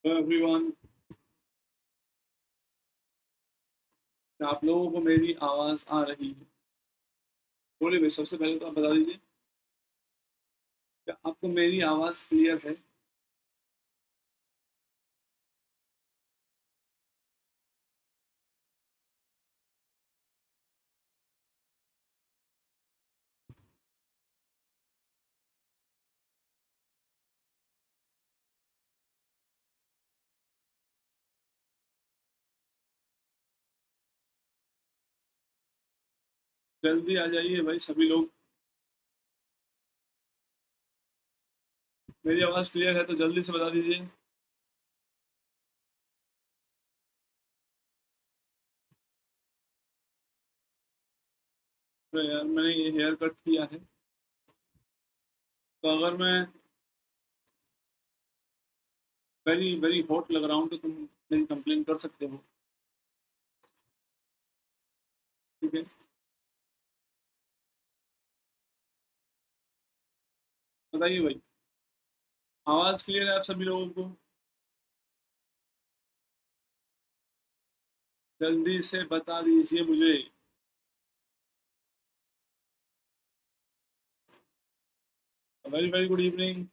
Hello everyone. क्या आप लोगों को मेरी आवाज़ आ रही है? बोलिए भाई, सबसे पहले तो आप बता दीजिए, क्या आपको मेरी आवाज़ क्लियर है? जल्दी आ जाइए भाई सभी लोग। मेरी आवाज़ क्लियर है तो जल्दी से बता दीजिए। तो यार मैंने ये हेयर कट किया है, तो अगर मैं वेरी वेरी हॉट लग रहा हूँ तो तुम मेरी कंप्लेन कर सकते हो। ठीक है, बताइए भाई। आवाज़ क्लियर है आप सभी लोगों को? जल्दी से बता दीजिए मुझे। Very very good evening.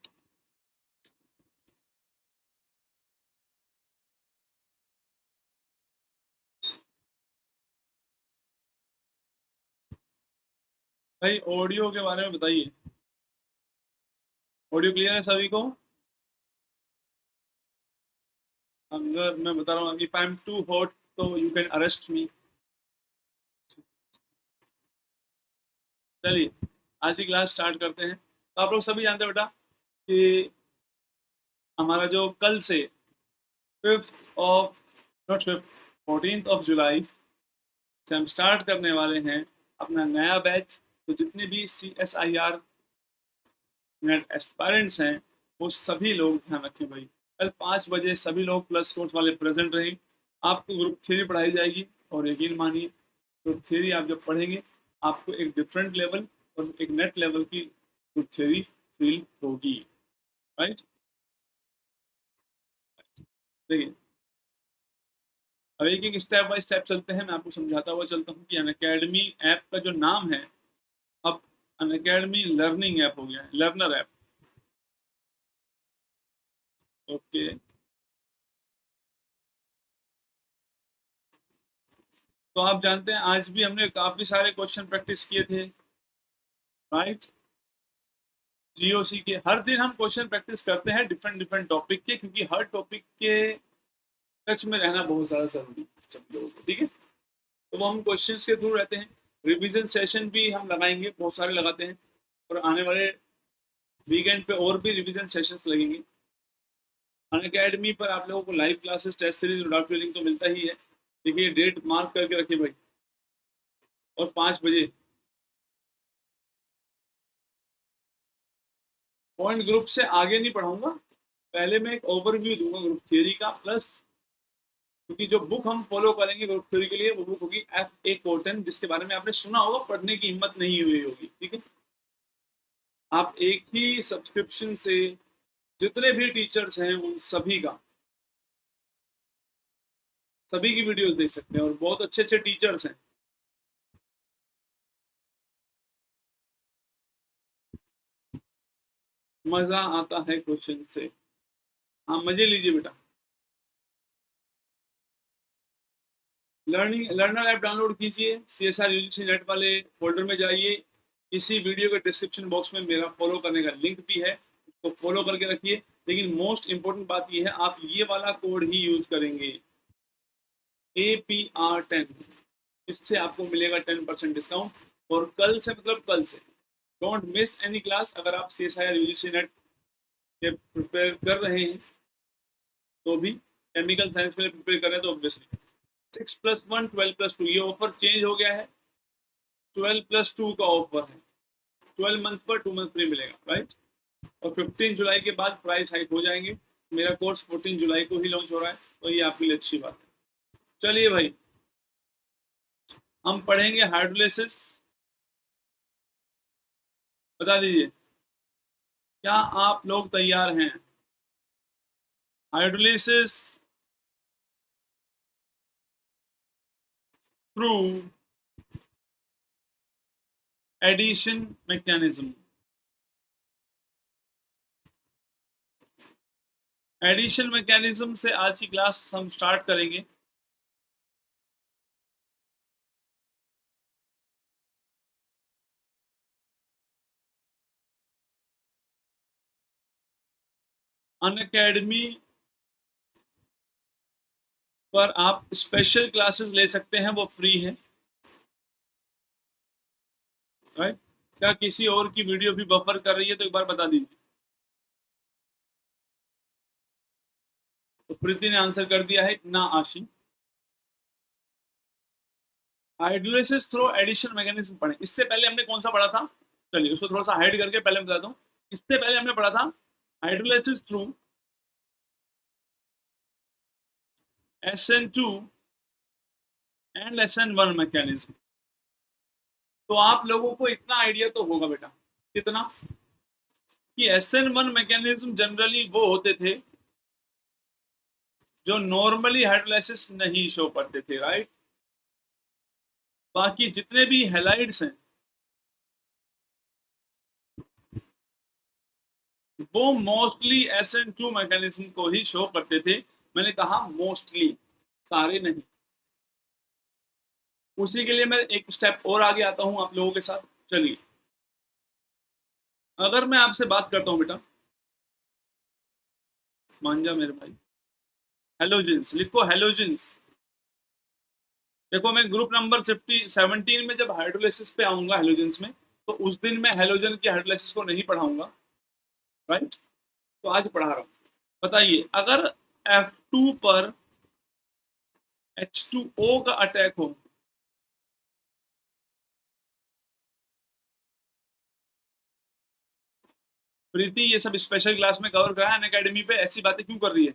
भाई ऑडियो के बारे में बताइए। ऑडियो क्लियर है सभी को? अगर मैं बता रहा हूँ if I am too hot तो यू कैन अरेस्ट मी। चलिए, आज की क्लास स्टार्ट करते हैं। तो आप लोग सभी जानते हैं बेटा कि हमारा जो कल से 14th से हम स्टार्ट करने वाले हैं अपना नया बैच। तो जितने भी CSIR नेट एस्पायरेंट्स हैं वो सभी लोग ध्यान रखें भाई। कल 5 बजे सभी लोग प्लस कोर्स वाले प्रेजेंट रहें। आपको ग्रुप थ्योरी पढ़ाई जाएगी और यकीन मानिए ग्रुप थ्योरी आप जब पढ़ेंगे आपको एक डिफरेंट लेवल और एक नेट लेवल की ग्रुप थ्योरी फील होगी। राइट? देखिए, अब एक एक स्टेप बाय स्टेप चलते हैं। मैं आपको समझाता हुआ चलता हूँ कि अनअकैडमी ऐप का जो नाम है अब अनअकैडमी लर्निंग ऐप हो गया है, लर्नर ऐप। ओके, तो आप जानते हैं आज भी हमने काफी सारे क्वेश्चन प्रैक्टिस किए थे। राइट? GOC के हर दिन हम क्वेश्चन प्रैक्टिस करते हैं डिफरेंट डिफरेंट टॉपिक के, क्योंकि हर टॉपिक के टच में रहना बहुत ज़्यादा जरूरी है सब लोगों को। ठीक है, तो वो हम क्वेश्चन के थ्रू रहते हैं। रिविजन सेशन भी हम लगाएंगे, बहुत सारे लगाते हैं, और आने वाले वीकेंड पे और भी रिविजन सेशंस लगेंगे। अनअकैडमी पर आप लोगों को लाइव क्लासेस, टेस्ट सीरीज और डाउट क्लियरिंग तो मिलता ही है। देखिए, डेट मार्क करके रखिए भाई। और 5 बजे पॉइंट ग्रुप से आगे नहीं पढ़ाऊंगा, पहले मैं एक ओवरव्यू दूंगा ग्रुप थियरी का, प्लस क्योंकि जो बुक हम फॉलो करेंगे ग्रुप थ्योरी के लिए वो बुक होगी F.A. कॉटन, जिसके बारे में आपने सुना होगा, पढ़ने की हिम्मत नहीं हुई होगी। ठीक है, आप एक ही सब्सक्रिप्शन से जितने भी टीचर्स हैं उन सभी की वीडियोस देख सकते हैं, और बहुत अच्छे अच्छे टीचर्स हैं। मजा आता है क्वेश्चन से। हाँ, मजे लीजिए बेटा। लर्नर ऐप डाउनलोड कीजिए, CSR UGC नेट वाले फोल्डर में जाइए। इसी वीडियो के डिस्क्रिप्शन बॉक्स में मेरा फॉलो करने का लिंक भी है, उसको फॉलो करके रखिए। लेकिन मोस्ट इंपॉर्टेंट बात यह है, आप ये वाला कोड ही यूज करेंगे, APR10। इससे आपको मिलेगा 10% डिस्काउंट। और कल से, मतलब कल से, डोंट मिस एनी क्लास। अगर आप CSIR UGC नेट के प्रिपेयर कर रहे हैं तो भी, केमिकल साइंस के लिए प्रिपेयर कर रहे हैं तो ऑब्वियसली 6+1 12+2 ये ऑफर चेंज हो गया है। 12+2 का ऑफर है, 12 मंथ पर 2 मंथ फ्री मिलेगा। राइट? और 15 जुलाई के बाद प्राइस हाइक हो जाएंगे। मेरा कोर्स 14 जुलाई को ही लॉन्च हो रहा है, तो ये आपके लिए अच्छी बात है। चलिए भाई, हम पढ़ेंगे हाइड्रोलिसिस। बता दीजिए, क्या आप लोग तैयार हैं? Hydrolysis through addition mechanism. Addition mechanism से आज की क्लास हम स्टार्ट करेंगे। अनअकैडमी पर आप स्पेशल क्लासेस ले सकते हैं, वो फ्री है, राइट। क्या किसी और की वीडियो भी बफर कर रही है तो एक बार बता दीजिए। तो प्रीति ने आंसर कर दिया है ना आशी। हाइड्रोलिसिस थ्रू एडिशन मैकेनिज्म पढ़े। इससे पहले हमने कौन सा पढ़ा था? चलिए उसको थोड़ा सा हाइड करके पहले बता दूं। इससे पहले हमने पढ़ा था hydrolysis through SN2 and SN1 mechanism. तो आप लोगों को इतना आइडिया तो होगा बेटा, कितना, कि SN1 मैकेनिज्म जनरली वो होते थे जो नॉर्मली हाइड्रोलाइसिस नहीं शो करते थे, राइट। बाकी जितने भी हेलाइड्स हैं वो मोस्टली SN2 मैकेनिज्म को ही शो करते थे। मैंने कहा मोस्टली, सारे नहीं। उसी के लिए मैं एक स्टेप और आगे आता हूं आप लोगों के साथ। चलिए, अगर मैं आपसे बात करता हूं बेटा, मान जा मेरे भाई, हेलोजेंस लिखो, हेलोजेंस। देखो मैं ग्रुप नंबर 17 में जब हाइड्रोलाइसिस पे आऊंगा हेलोजेंस में, तो उस दिन मैं हेलोजन की हाइड्रोलाइसिस को नहीं पढ़ाऊंगा, राइट। तो आज पढ़ा रहा हूं। बताइए, अगर F2 पर H2O का अटैक हो, प्रीति ये सब स्पेशल क्लास में कवर करा है, अनअकैडमी पे ऐसी बातें क्यों कर रही है?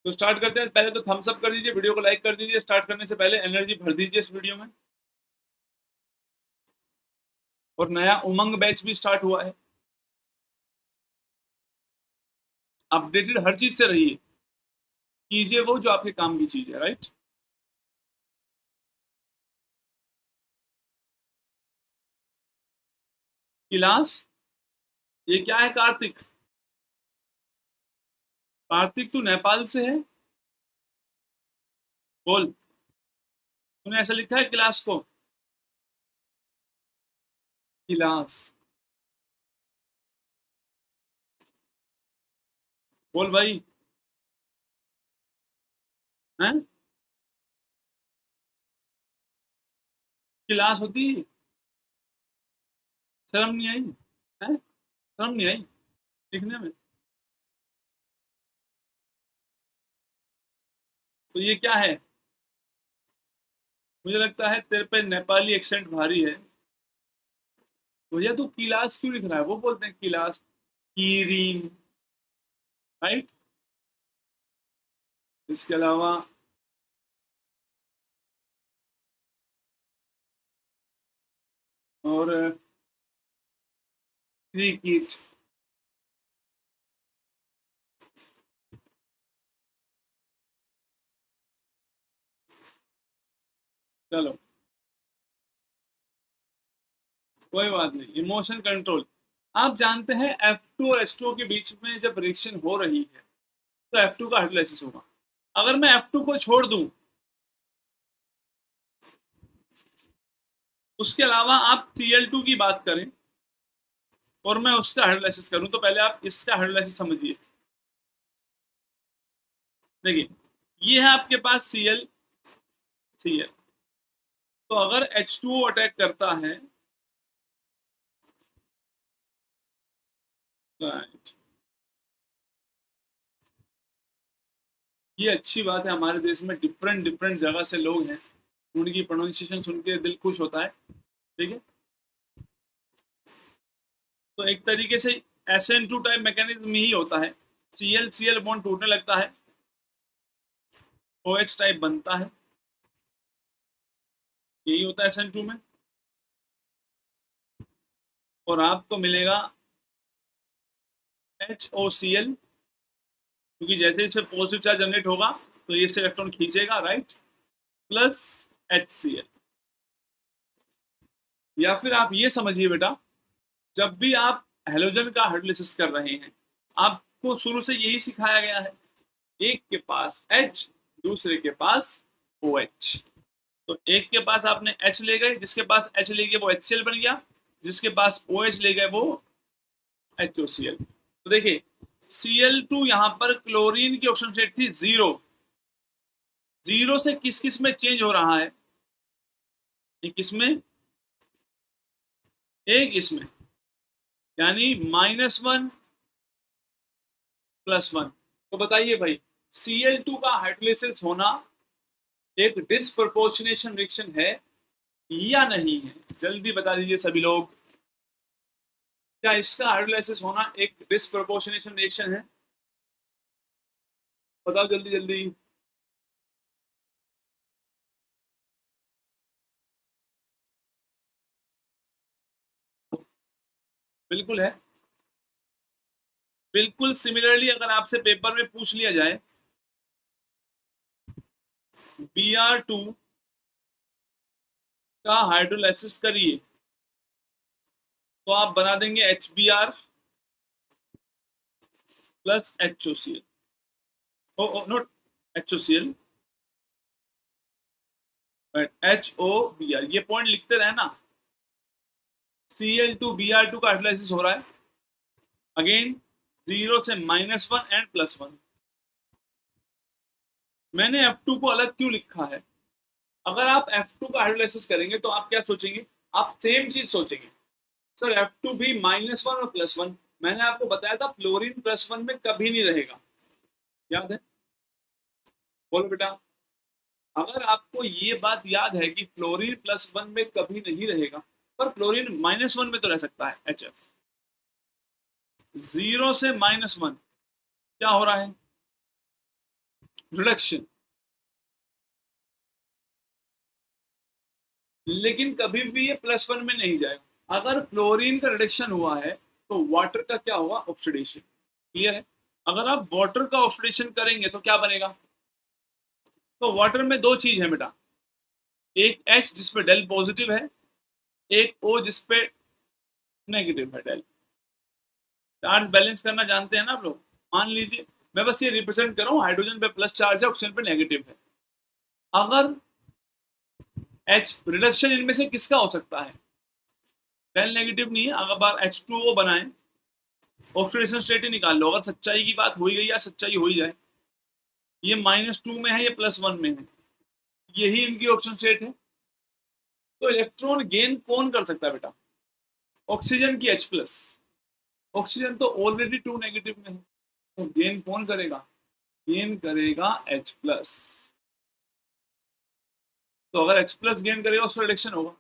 तो स्टार्ट करते हैं। पहले तो थम्स अप कर दीजिए, वीडियो को लाइक कर दीजिए, स्टार्ट करने से पहले एनर्जी भर दीजिए इस वीडियो में। और नया उमंग बैच भी स्टार्ट हुआ है, अपडेटेड हर चीज से रहिए, कीजिए वो जो आपके काम की चीज है, राइट। क्लास, ये क्या है कार्तिक? कार्तिक तू नेपाल से है? बोल, तूने ऐसा लिखा है क्लास को? क्लास, बोल भाई। हैं? क्लास होती है? शर्म नहीं आई? हैं? शर्म नहीं आई लिखने में? तो ये क्या है? मुझे लगता है तेरे पे नेपाली एक्सेंट भारी है। भैया तू किलास क्यों लिख रहा है? वो बोलते हैं किलास, कीरिंग, राइट। इसके अलावा और क्रिकेट, चलो कोई बात नहीं। इमोशन कंट्रोल, आप जानते हैं F2 और H2O के बीच में जब रिएक्शन हो रही है तो F2 का हाइड्रोलाइसिस होगा। अगर मैं F2 को छोड़ दूं, उसके अलावा आप Cl2 की बात करें और मैं उसका हाइड्रोलाइसिस करूं, तो पहले आप इसका हाइड्रोलाइसिस समझिए। देखिए, ये है आपके पास Cl। तो अगर H2O अटैक करता है, राइट, ये अच्छी बात है, हमारे देश में डिफरेंट डिफरेंट जगह से लोग हैं, उनकी प्रोनाउंसिएशन सुन के दिल खुश होता है, ठीक है। तो एक तरीके से SN2 टाइप मैकेनिज्म ही होता है। Cl बॉन्ड टूटने लगता है, OH टाइप बनता है, यही होता है SN2 में। और आपको मिलेगा HOCl, क्योंकि जैसे इस पे पॉजिटिव चार्ज जनरेट होगा तो ये से इलेक्ट्रॉन खींचेगा, राइट, प्लस HCl। या फिर आप ये समझिए बेटा, जब भी आप हेलोजन का हाइड्रोलिसिस कर रहे हैं, आपको शुरू से यही सिखाया गया है, एक के पास H, दूसरे के पास OH। तो एक के पास आपने H ले गए, जिसके पास H ले गए वो HCl बन गया, जिसके पास OH ले गए वो HOCl। तो देखिए Cl2 यहां पर क्लोरीन की ऑक्सीजन स्टेट थी 0, 0 से किस किस में चेंज हो रहा है, एक इसमें, एक इसमें, यानी -1 +1। तो बताइए भाई, Cl2 का हाइड्रोलिसिस होना एक डिस्प्रपोर्शनेशन रिएक्शन है या नहीं है? जल्दी बता दीजिए सभी लोग, क्या इसका हाइड्रोलाइसिस होना एक डिस्प्रपोर्शनेशन रिएक्शन है? बताओ जल्दी जल्दी। बिल्कुल है। बिल्कुल सिमिलरली अगर आपसे पेपर में पूछ लिया जाए Br2 का हाइड्रोलाइसिस करिए, तो आप बना देंगे HBr plus HOCl, not HOCl, HOBr। ये पॉइंट लिखते रहे ना, Cl2 Br2 का हाइड्रोलाइसिस हो रहा है, अगेन 0 से -1 एंड +1। मैंने F2 को अलग क्यों लिखा है? अगर आप F2 का हाइड्रोलाइसिस करेंगे तो आप क्या सोचेंगे? आप सेम चीज सोचेंगे, सर F2 भी -1 और +1। मैंने आपको बताया था फ्लोरीन +1 में कभी नहीं रहेगा, याद है? बोलो बेटा। अगर आपको ये बात याद है कि फ्लोरीन +1 में कभी नहीं रहेगा, पर फ्लोरीन -1 में तो रह सकता है, HF। 0 से -1 क्या हो रहा है? रिडक्शन। लेकिन कभी भी ये +1 में नहीं जाएगा। अगर फ्लोरीन का रिडक्शन हुआ है तो वाटर का क्या होगा? ऑक्सीडेशन। क्लियर है? अगर आप वाटर का ऑक्सीडेशन करेंगे तो क्या बनेगा? तो वाटर में दो चीज है बेटा, एक H जिसपे डेल पॉजिटिव है, एक O जिसपे नेगेटिव है डेल। चार्ज बैलेंस करना जानते हैं ना आप लोग? मान लीजिए मैं बस ये रिप्रेजेंट कर रहा हूँ, हाइड्रोजन पे प्लस चार्ज है, ऑक्सीजन पे नेगेटिव है। अगर H रिडक्शन इनमें से किसका हो सकता है? डेल नेगेटिव नहीं है। अगर बार H2O बनाए, ऑक्सीडेशन स्टेट ही निकाल लो, अगर सच्चाई की बात हो ही गई या सच्चाई हो ही जाए, ये -2 में है, ये +1 में है, यही इनकी ऑक्सीजन स्टेट है। तो इलेक्ट्रॉन गेन कौन कर सकता है बेटा? ऑक्सीजन की H+। ऑक्सीजन तो ऑलरेडी 2 नेगेटिव में है, तो गेन कौन करेगा? गेन करेगा H+। तो अगर H+ गेन करेगा उसका रिडक्शन होगा,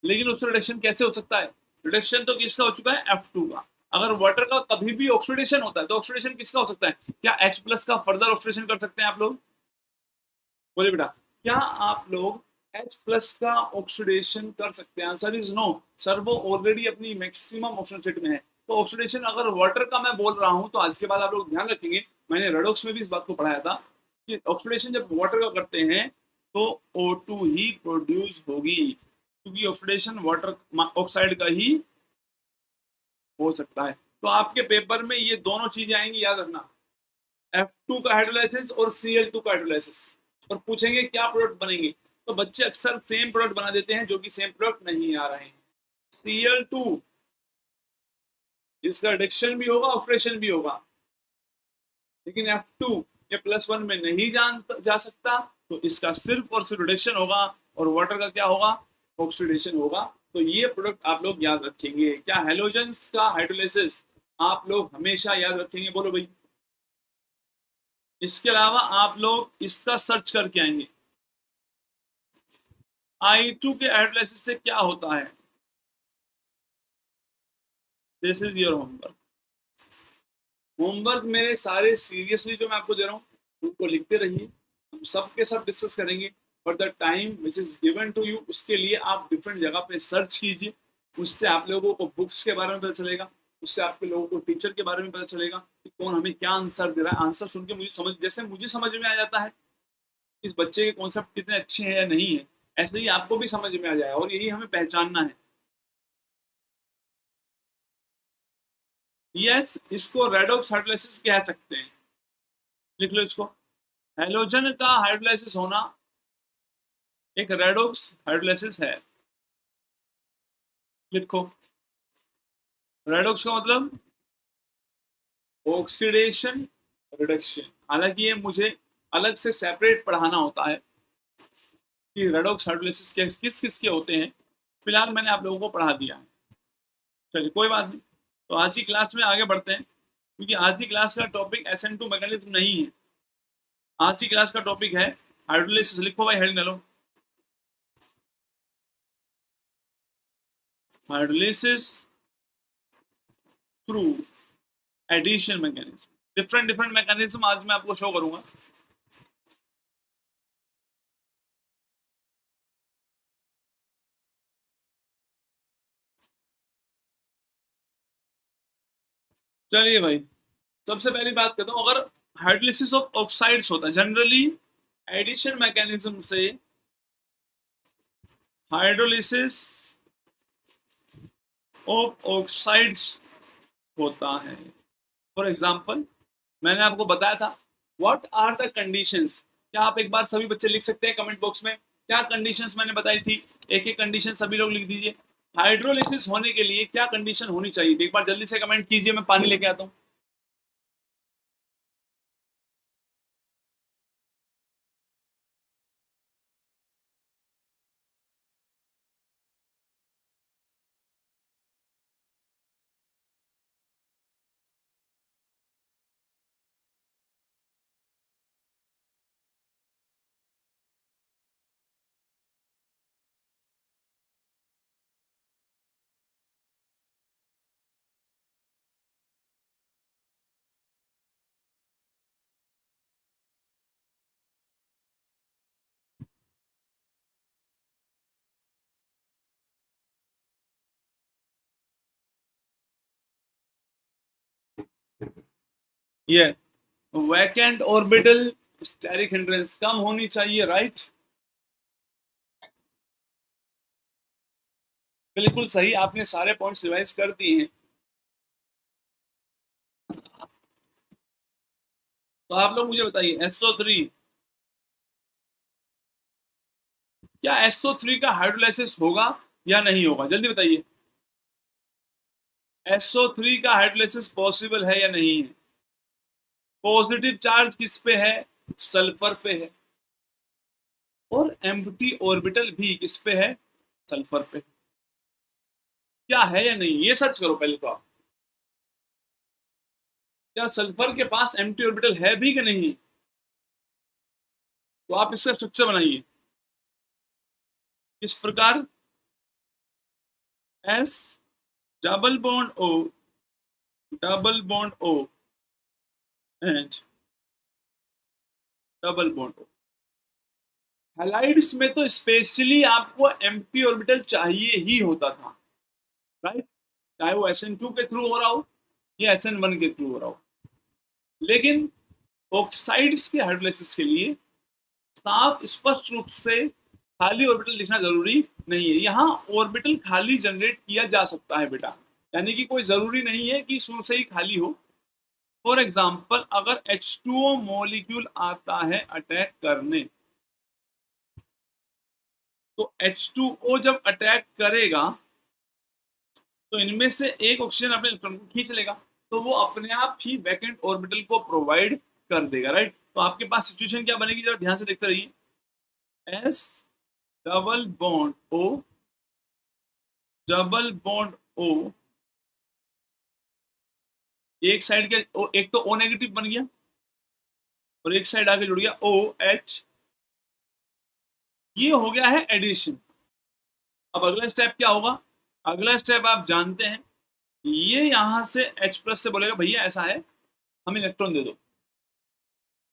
लेकिन उसका रिडक्शन कैसे हो सकता है? रिडक्शन तो किसका हो चुका है? F2 का। अगर वाटर का कभी भी ऑक्सीडेशन होता है तो ऑक्सीडेशन किसका हो सकता है? क्या H+ का फर्दर ऑक्सीडेशन कर सकते हैं आप लोग? बोलिए बेटा, क्या आप लोग H+ का ऑक्सीडेशन कर सकते हैं? आंसर इज नो सर, वो ऑलरेडी अपनी मैक्सिमम ऑक्सीजन स्टेट में है। तो ऑक्सीडेशन अगर वाटर का मैं बोल रहा हूं तो आज के बाद आप लोग ध्यान रखेंगे, मैंने रेडॉक्स में भी इस बात को पढ़ाया था कि ऑक्सीडेशन जब वाटर का करते हैं तो O2 ही प्रोड्यूस होगी, क्योंकि ऑक्सीडेशन वाटर ऑक्साइड का ही हो सकता है। तो आपके पेपर में ये दोनों चीजें आएंगी, याद रखना, F2 का हाइड्रोलाइसिस और Cl2 का हाइड्रोलाइसिस, और पूछेंगे क्या प्रोडक्ट बनेंगे, तो बच्चे अक्सर सेम प्रोडक्ट बना देते हैं जो कि सेम प्रोडक्ट नहीं आ रहे हैं। Cl2 इसका रिडक्शन भी होगा, ऑक्सीडेशन भी होगा, लेकिन F2 ये +1 में नहीं जा सकता, तो इसका सिर्फ और सिर्फ रिडक्शन होगा और वाटर का क्या होगा? ऑक्सीडेशन होगा। तो ये प्रोडक्ट आप लोग याद रखेंगे। क्या हेलोजेंस का हाइड्रोलाइसिस आप लोग हमेशा याद रखेंगे? बोलो भाई। इसके अलावा आप लोग इसका सर्च करके आएंगे, I2 के हाइड्रोलाइसिस से क्या होता है। This is your homework. Homework मेरे सारे सीरियसली जो मैं आपको दे रहा हूँ उनको लिखते रहिए, हम सब के सब डिस्कस करेंगे। For the time which is given to you, उसके लिए आप डिफरेंट जगह पे सर्च कीजिए, उससे आप लोगों को बुक्स के बारे में पता चलेगा, उससे आपके लोगों को टीचर के बारे में पता चलेगा कि कौन हमें क्या आंसर दे रहा है। आंसर सुन के मुझे समझ, जैसे मुझे समझ में आ जाता है इस बच्चे के कॉन्सेप्ट कितने अच्छे हैं या नहीं है, ऐसे ही आपको भी समझ में आ जाए, और यही हमें पहचानना है। यस, इसको रेडॉक्स हाइड्रोलाइसिस कह सकते हैं। लिख लो इसको, हेलोजन का हाइड्रोलाइसिस होना एक रेडॉक्स हाइड्रोलाइसिस है। लिखो, रेडॉक्स का मतलब ऑक्सीडेशन रिडक्शन। हालांकि ये मुझे अलग से सेपरेट पढ़ाना होता है कि रेडॉक्स हाइड्रोलाइसिस किस किस के होते हैं। फिलहाल मैंने आप लोगों को पढ़ा दिया है, चलिए कोई बात नहीं। तो आज की क्लास में आगे बढ़ते हैं, क्योंकि आज की क्लास का टॉपिक SN2 मैकेनिज्म नहीं है। आज की क्लास का टॉपिक है हाइड्रोलाइसिस। लिखो भाई, हेड लो, hydrolysis through addition mechanism. Different different mechanism आज मैं आपको शो करूंगा। चलिए भाई, सबसे पहली बात करता हूँ। अगर हाइड्रोलिसिस ऑफ ऑक्साइड्स होता है जनरली, एडिशन मैकेनिज्म से हाइड्रोलिसिस ऑफ ऑक्साइड्स होता है। फॉर एग्जांपल, मैंने आपको बताया था व्हाट आर द कंडीशंस। क्या आप एक बार सभी बच्चे लिख सकते हैं कमेंट बॉक्स में, क्या कंडीशंस मैंने बताई थी? एक एक कंडीशन सभी लोग लिख दीजिए। हाइड्रोलिसिस होने के लिए क्या कंडीशन होनी चाहिए, एक बार जल्दी से कमेंट कीजिए, मैं पानी लेके आता हूँ। ये वैकेंट ऑर्बिटल स्टेरिक हिंड्रेंस कम होनी चाहिए, राइट? बिल्कुल सही, आपने सारे पॉइंट्स रिवाइज कर दिए हैं। तो आप लोग मुझे बताइए, SO3, क्या SO3 का हाइड्रोलाइसिस होगा या नहीं होगा? जल्दी बताइए, SO3 का हाइड्रोलाइसिस पॉसिबल है या नहीं है? पॉजिटिव चार्ज किस पे है? सल्फर पे है। और एम्प्टी ऑर्बिटल भी किस पे है? सल्फर पे। क्या है या नहीं, ये सर्च करो पहले तो आप। क्या सल्फर के पास एम्प्टी ऑर्बिटल है भी कि नहीं? तो आप इसका स्ट्रक्चर बनाइए किस प्रकार, S double bond O, double bond O and double bond O। Halides में तो स्पेशली आपको एम्प्टी ऑर्बिटल चाहिए ही होता था, राइट? चाहे वो SN2 के थ्रू हो रहा हो या SN1 के थ्रू हो रहा हो। लेकिन ऑक्साइड्स के हाइड्रोलाइसिस के लिए साफ स्पष्ट रूप से खाली ऑर्बिटल लिखना जरूरी नहीं है। यहाँ ऑर्बिटल खाली जनरेट किया जा सकता है बेटा, यानी कि कोई जरूरी नहीं है कि शुरू से ही खाली हो। फॉर एग्जाम्पल, अगर H2O मॉलिक्यूल आता है अटैक करने, तो H2O जब अटैक करेगा तो इनमें से एक ऑक्सीजन अपने इलेक्ट्रॉन को खींच लेगा, तो वो अपने आप ही वैकेंट ऑर्बिटल को प्रोवाइड कर देगा, राइट? तो आपके पास सिचुएशन क्या बनेगी, जरा ध्यान से देखते रहिए। S double bond O, double bond O, एक साइड के एक तो O नेगेटिव बन गया और एक साइड आगे जुड़ गया OH। ये हो गया है एडिशन। अब अगला स्टेप क्या होगा? अगला स्टेप आप जानते हैं, ये यहां से H प्लस से बोलेगा भैया ऐसा है, हमें इलेक्ट्रॉन दे दो।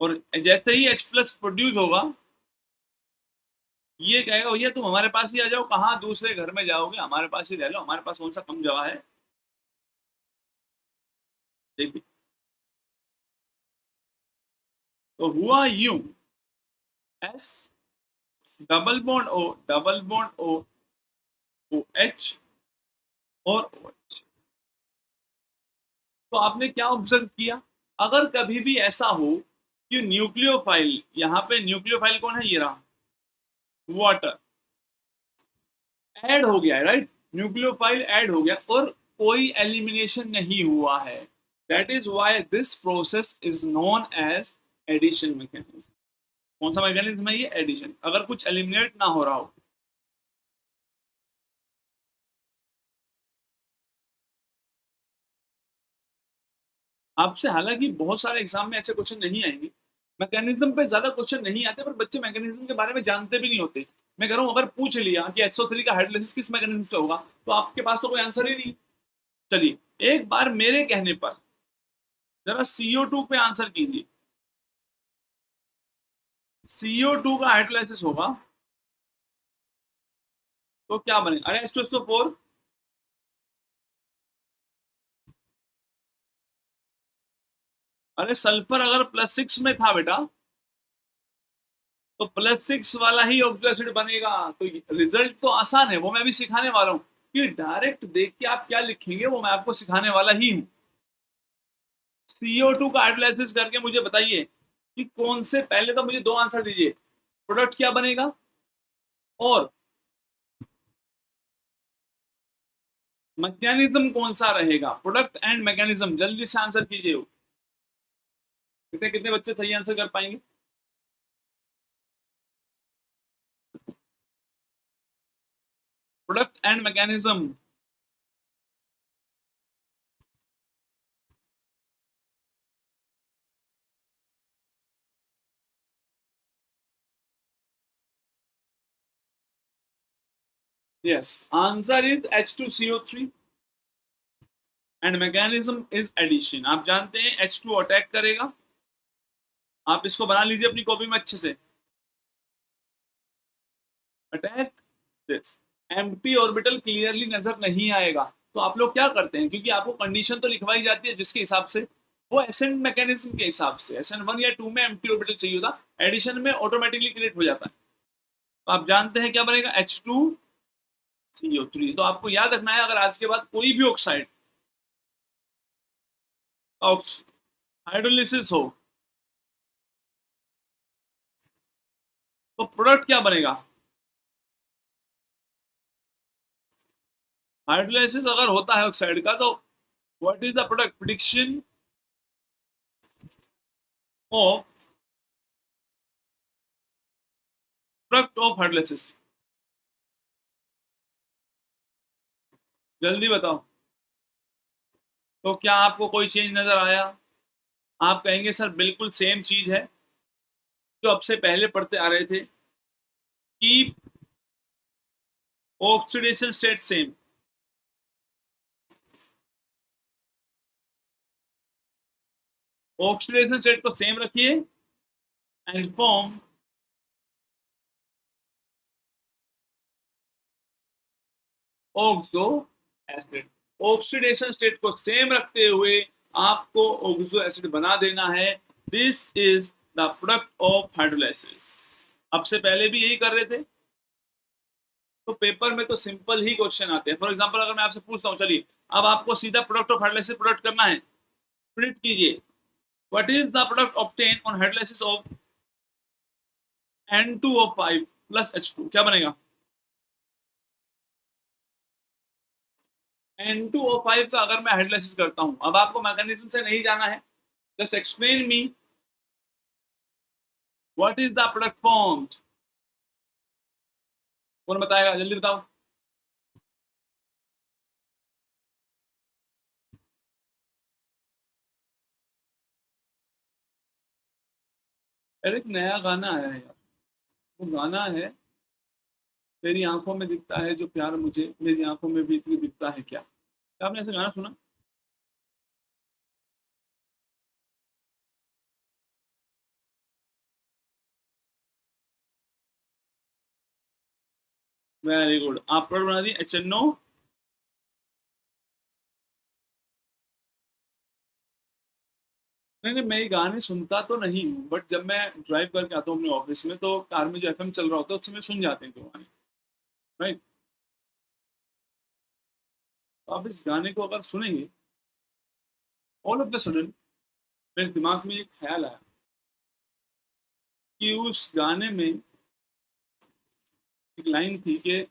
और जैसे ही H प्लस प्रोड्यूस होगा, ये कहेगा भैया तुम हमारे पास ही आ जाओ, कहाँ दूसरे घर में जाओगे, हमारे पास ही रह लो, हमारे पास कौन सा कम जगह है। देखिए, तो हुआ यूं, S double bond O, double bond O, O H और ओ एच। तो आपने क्या ऑब्जर्व किया, अगर कभी भी ऐसा हो कि न्यूक्लियोफाइल, यहाँ पे न्यूक्लियोफाइल कौन है, ये रहा, वाटर ऐड हो गया है, राइट, न्यूक्लियोफाइल ऐड हो गया और कोई एलिमिनेशन नहीं हुआ है, that is why this process is known as addition mechanism. कौन सा मैकेनिज्म है ये, एडिशन, अगर कुछ एलिमिनेट ना हो रहा हो। आपसे हालांकि बहुत सारे एग्जाम में ऐसे क्वेश्चन नहीं आएंगे, मैकेनिज्म पे ज्यादा क्वेश्चन नहीं आते, पर बच्चे मैकेनिज्म के बारे में जानते भी नहीं होते। मैं कह रहा हूँ अगर पूछ लिया कि SO3 का हाइड्रोलाइसिस किस मैकेनिज्म से होगा, तो आपके पास तो कोई आंसर ही नहीं। चलिए एक बार मेरे कहने पर जरा CO2 पे आंसर कीजिए। CO2 का हाइड्रोलाइसिस होगा तो क्या बनेगा, अरे H2SO4। अरे सल्फर अगर +6 में था बेटा, तो +6 वाला ही ऑक्सो एसिड बनेगा। तो रिजल्ट तो आसान है, वो मैं भी सिखाने वाला हूँ, कि डायरेक्ट देख के आप क्या लिखेंगे वो मैं आपको सिखाने वाला ही हूँ। CO2 का हाइड्रोलाइसिस करके मुझे बताइए कि कौन से, पहले तो मुझे दो आंसर दीजिए, प्रोडक्ट क्या बनेगा और मैकेनिज्म कौन सा रहेगा, प्रोडक्ट एंड मैकेनिज्म, जल्दी से आंसर कीजिए। कितने कितने बच्चे सही आंसर कर पाएंगे। Product and mechanism, yes answer is H2CO3 and mechanism is addition. आप जानते हैं H2 अटैक करेगा, आप इसको बना लीजिए अपनी कॉपी में अच्छे से, attack this, empty orbital clearly नजर नहीं आएगा। तो आप लोग क्या करते हैं, क्योंकि आपको कंडीशन तो लिखवाई जाती है जिसके हिसाब से, वो एसेंट मैकेनिज्म के हिसाब से SN1 या 2 में एम्प्टी ऑर्बिटल चाहिए होता, एडिशन में ऑटोमेटिकली क्रिएट हो जाता है। तो आप जानते हैं क्या बनेगा, H2CO3। तो आपको याद रखना है, अगर आज के बाद कोई भी ऑक्साइड हाइड्रोलिसिस हो तो प्रोडक्ट क्या बनेगा, हाइड्रोलाइसिस अगर होता है ऑक्साइड का, तो what is the product, prediction of, product of hydrolysis, जल्दी बताओ। तो क्या आपको कोई चेंज नजर आया, आप कहेंगे सर बिल्कुल सेम चीज है जो अब से पहले पढ़ते आ रहे थे, कि oxidation state same, oxidation state को सेम रखिए and form oxo acid. Oxidation state को सेम रखते हुए आपको ऑक्सो एसिड बना देना है, this is the product of hydrolysis. अब से पहले भी यही कर रहे थे, तो पेपर में तो सिंपल ही क्वेश्चन आते हैं। फॉर एग्जांपल अगर मैं आपसे पूछता हूँ, चलिए अब आपको सीधा प्रोडक्ट ऑफ हाइड्रोलाइसिस प्रोडक्ट करना है, प्रिंट कीजिए, what is the product obtain on hydrolysis of N2O5 plus H2, क्या बनेगा, N2O5 का अगर मैं हाइड्रोलाइसिस करता हूं, अब आपको मैकेनिज्म से नहीं जाना है, just explain me what is the product formed. कौन बताएगा, जल्दी बताओ। अरे एक नया गाना आया है यार, वो गाना है, तेरी आंखों में दिखता है जो प्यार, मुझे मेरी आंखों में भी इतनी दिखता है क्या, क्या आपने ऐसा गाना सुना। वेरी गुड, आप प्रोडक्ट बना दी HNO। नहीं नहीं, मैं ये गाने सुनता तो नहीं हूँ, बट जब मैं ड्राइव करके आता हूँ अपने ऑफिस में तो कार में जो FM चल रहा होता है उसमें सुन जाते हैं तो गाने। राइट। तो आप इस गाने को अगर सुनेंगे, ऑल ऑफ द सडन मेरे दिमाग में एक ख्याल आया कि उस गाने में एक लाइन थी कि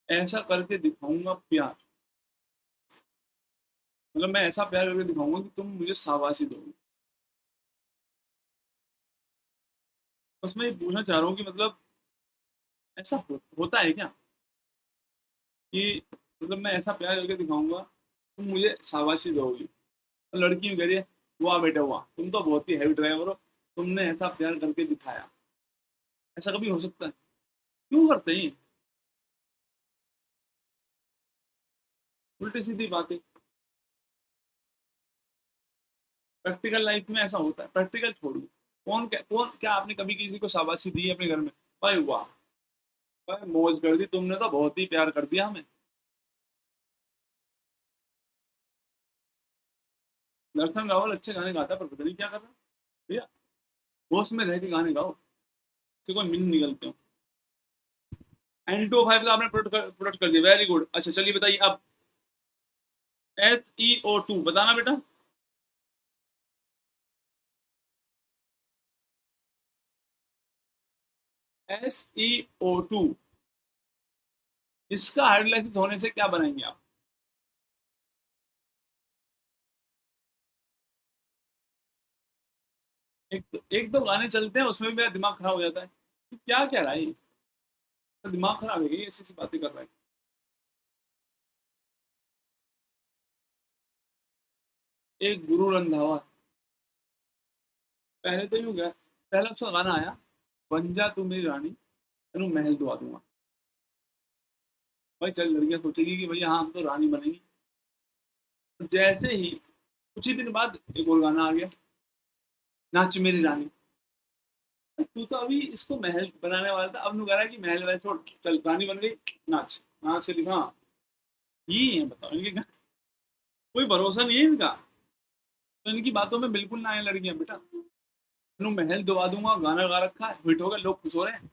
ऐसा करके दिखाऊंगा प्यार, मतलब मैं ऐसा प्यार करके दिखाऊंगा कि तुम मुझे शाबाशी दोगे। बस मैं ये पूछना चाह रहा हूँ कि मतलब ऐसा होता है क्या कि मतलब मैं ऐसा प्यार करके दिखाऊंगा तुम मुझे शाबाशी दोगी, तो लड़की में कह रही है वाह बेटा वाह, तुम तो बहुत ही हैवी ड्राइवर हो, तुमने ऐसा प्यार करके दिखाया। ऐसा कभी हो सकता है? क्यों करते हैं? उल्टी सीधी बातें। प्रैक्टिकल लाइफ में ऐसा होता है, प्रैक्टिकल छोड़िए। कौन क्या आपने कभी किसी को शाबाशी दी है अपने घर में? भाई वाह, भाई मौज कर दी तुमने, तो बहुत ही प्यार कर दिया हमें। दर्शन रावल अच्छे गाने गाता है पर पता नहीं क्या कर रहा है भैया। होश में रह के गाने गाओ, किसी को मिन निकलते हो। N25 का आपने प्रोडक्ट कर दिया, वेरी गुड। अच्छा चलिए बताइए अब, SeO2 बताना बेटा। SeO2, इसका हाइड्रोलाइसिस होने से क्या बनाएंगे आप? एक दो गाने चलते हैं उसमें भी मेरा दिमाग खराब हो जाता है कि क्या कह रहा है ये? तो दिमाग खराब है कि ऐसी ऐसी बातें कर रहा है। एक गुरु रंधावा, पहले तो यूं गया, पहला उसका गाना आया, बन जा तू मेरी रानी तेनू महल दुआ दूंगा। भाई चल लड़कियां सोचेगी कि भैया हाँ हम तो रानी बनेंगी। जैसे ही कुछ ही दिन बाद एक और गाना आ गया, नाच मेरी रानी। तू तो अभी इसको महल बनाने वाला था, अब नु कह रहा है कि महल वहल छोड़, चल रानी बन गई, नाच, नाच के दिखा। ये है बताओ, इनके कोई भरोसा नहीं है इनका। तो इनकी बातों में बिल्कुल ना आए लड़कियां बेटा। नु महल दबा दूंगा, गाना गा रखा है, हिट हो गया, लोग खुश हो रहे हैं।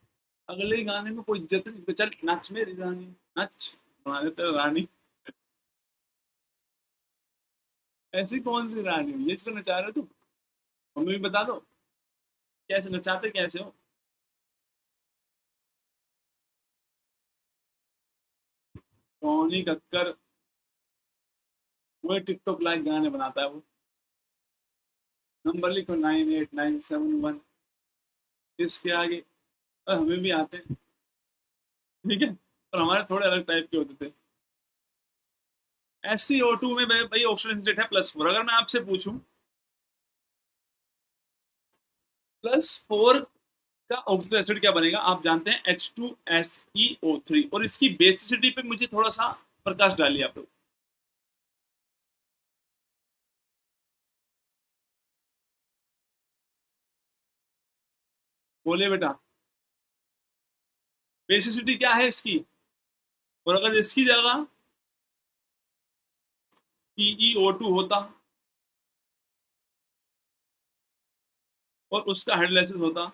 अगले ही गाने में कोई इज्जत नहीं, तो चल नाच मेरी रानी, नाच, बना देते हैं रानी। ऐसी कौन सी रानी हुई? ये इसको नचा रहे हो तुम? हमें भी बता दो, कैसे नचाते कैसे हो? टोनी कक्कर, वो टिकटॉक लाइक गाने बनाता है वो। नंबर लिखो 98971, इसके आगे। और हमें भी आते हैं, ठीक है, पर हमारे थोड़े अलग टाइप के होते थे। SeO2 में भाई ऑक्सीजन स्टेट है +4। अगर मैं आपसे पूछूं +4 का ऑक्सिक एसिड क्या बनेगा, आप जानते हैं H2SeO3, और इसकी बेसिसिटी पे मुझे थोड़ा सा प्रकाश डालिए आप लोग। बोलिए बेटा, बेसिसिटी क्या है इसकी? और अगर इसकी जगह PeO2 होता और उसका हाइड्रोलाइसिस होता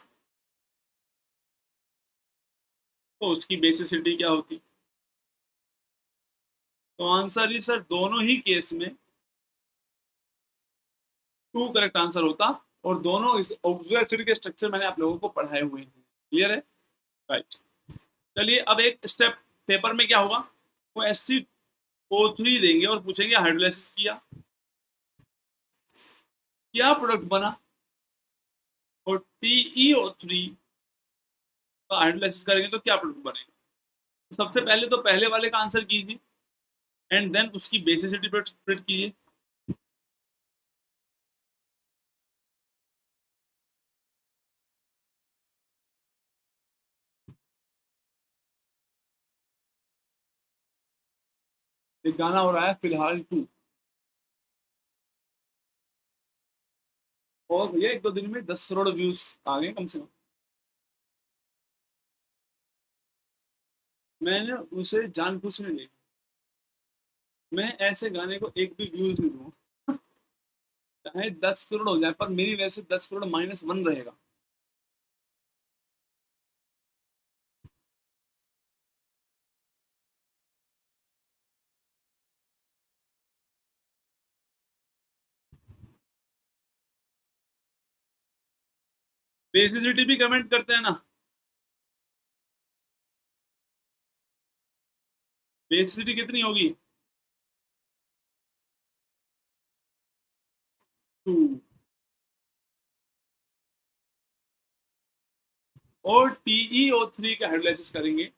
तो उसकी बेसिसिटी क्या होती? तो आंसर ही सर दोनों ही केस में 2 करेक्ट आंसर होता। और दोनों इस ऑक्सिक एसिड के स्ट्रक्चर मैंने आप लोगों को पढ़ाए हुए हैं, क्लियर है? राइट। चलिए अब एक स्टेप, पेपर में क्या होगा, वो SeO3 देंगे और पूछेंगे हाइड्रोलाइसिस किया, क्या प्रोडक्ट बना, और TeO3 का हाइड्रोलाइसिस करेंगे तो क्या प्रोडक्ट बनेगा। तो सबसे पहले तो पहले वाले का आंसर कीजिए, एंड देन उसकी बेसिसिटी प्रिडिक्ट कीजिए। एक गाना हो रहा है फिलहाल 2, और भैया एक दो दिन में 10 करोड़ व्यूज आ गए कम से कम। मैंने उसे जानबूझ के देखा। मैं ऐसे गाने को एक भी व्यूज नहीं दूंगा, चाहे 10 करोड़ हो जाए, पर मेरी वजह से 10 करोड़ -1 रहेगा। बेसिसिटी भी कमेंट करते हैं ना। बेसिसिटी कितनी होगी? 2। और TeO3 का हाइड्रोलाइसिस करेंगे।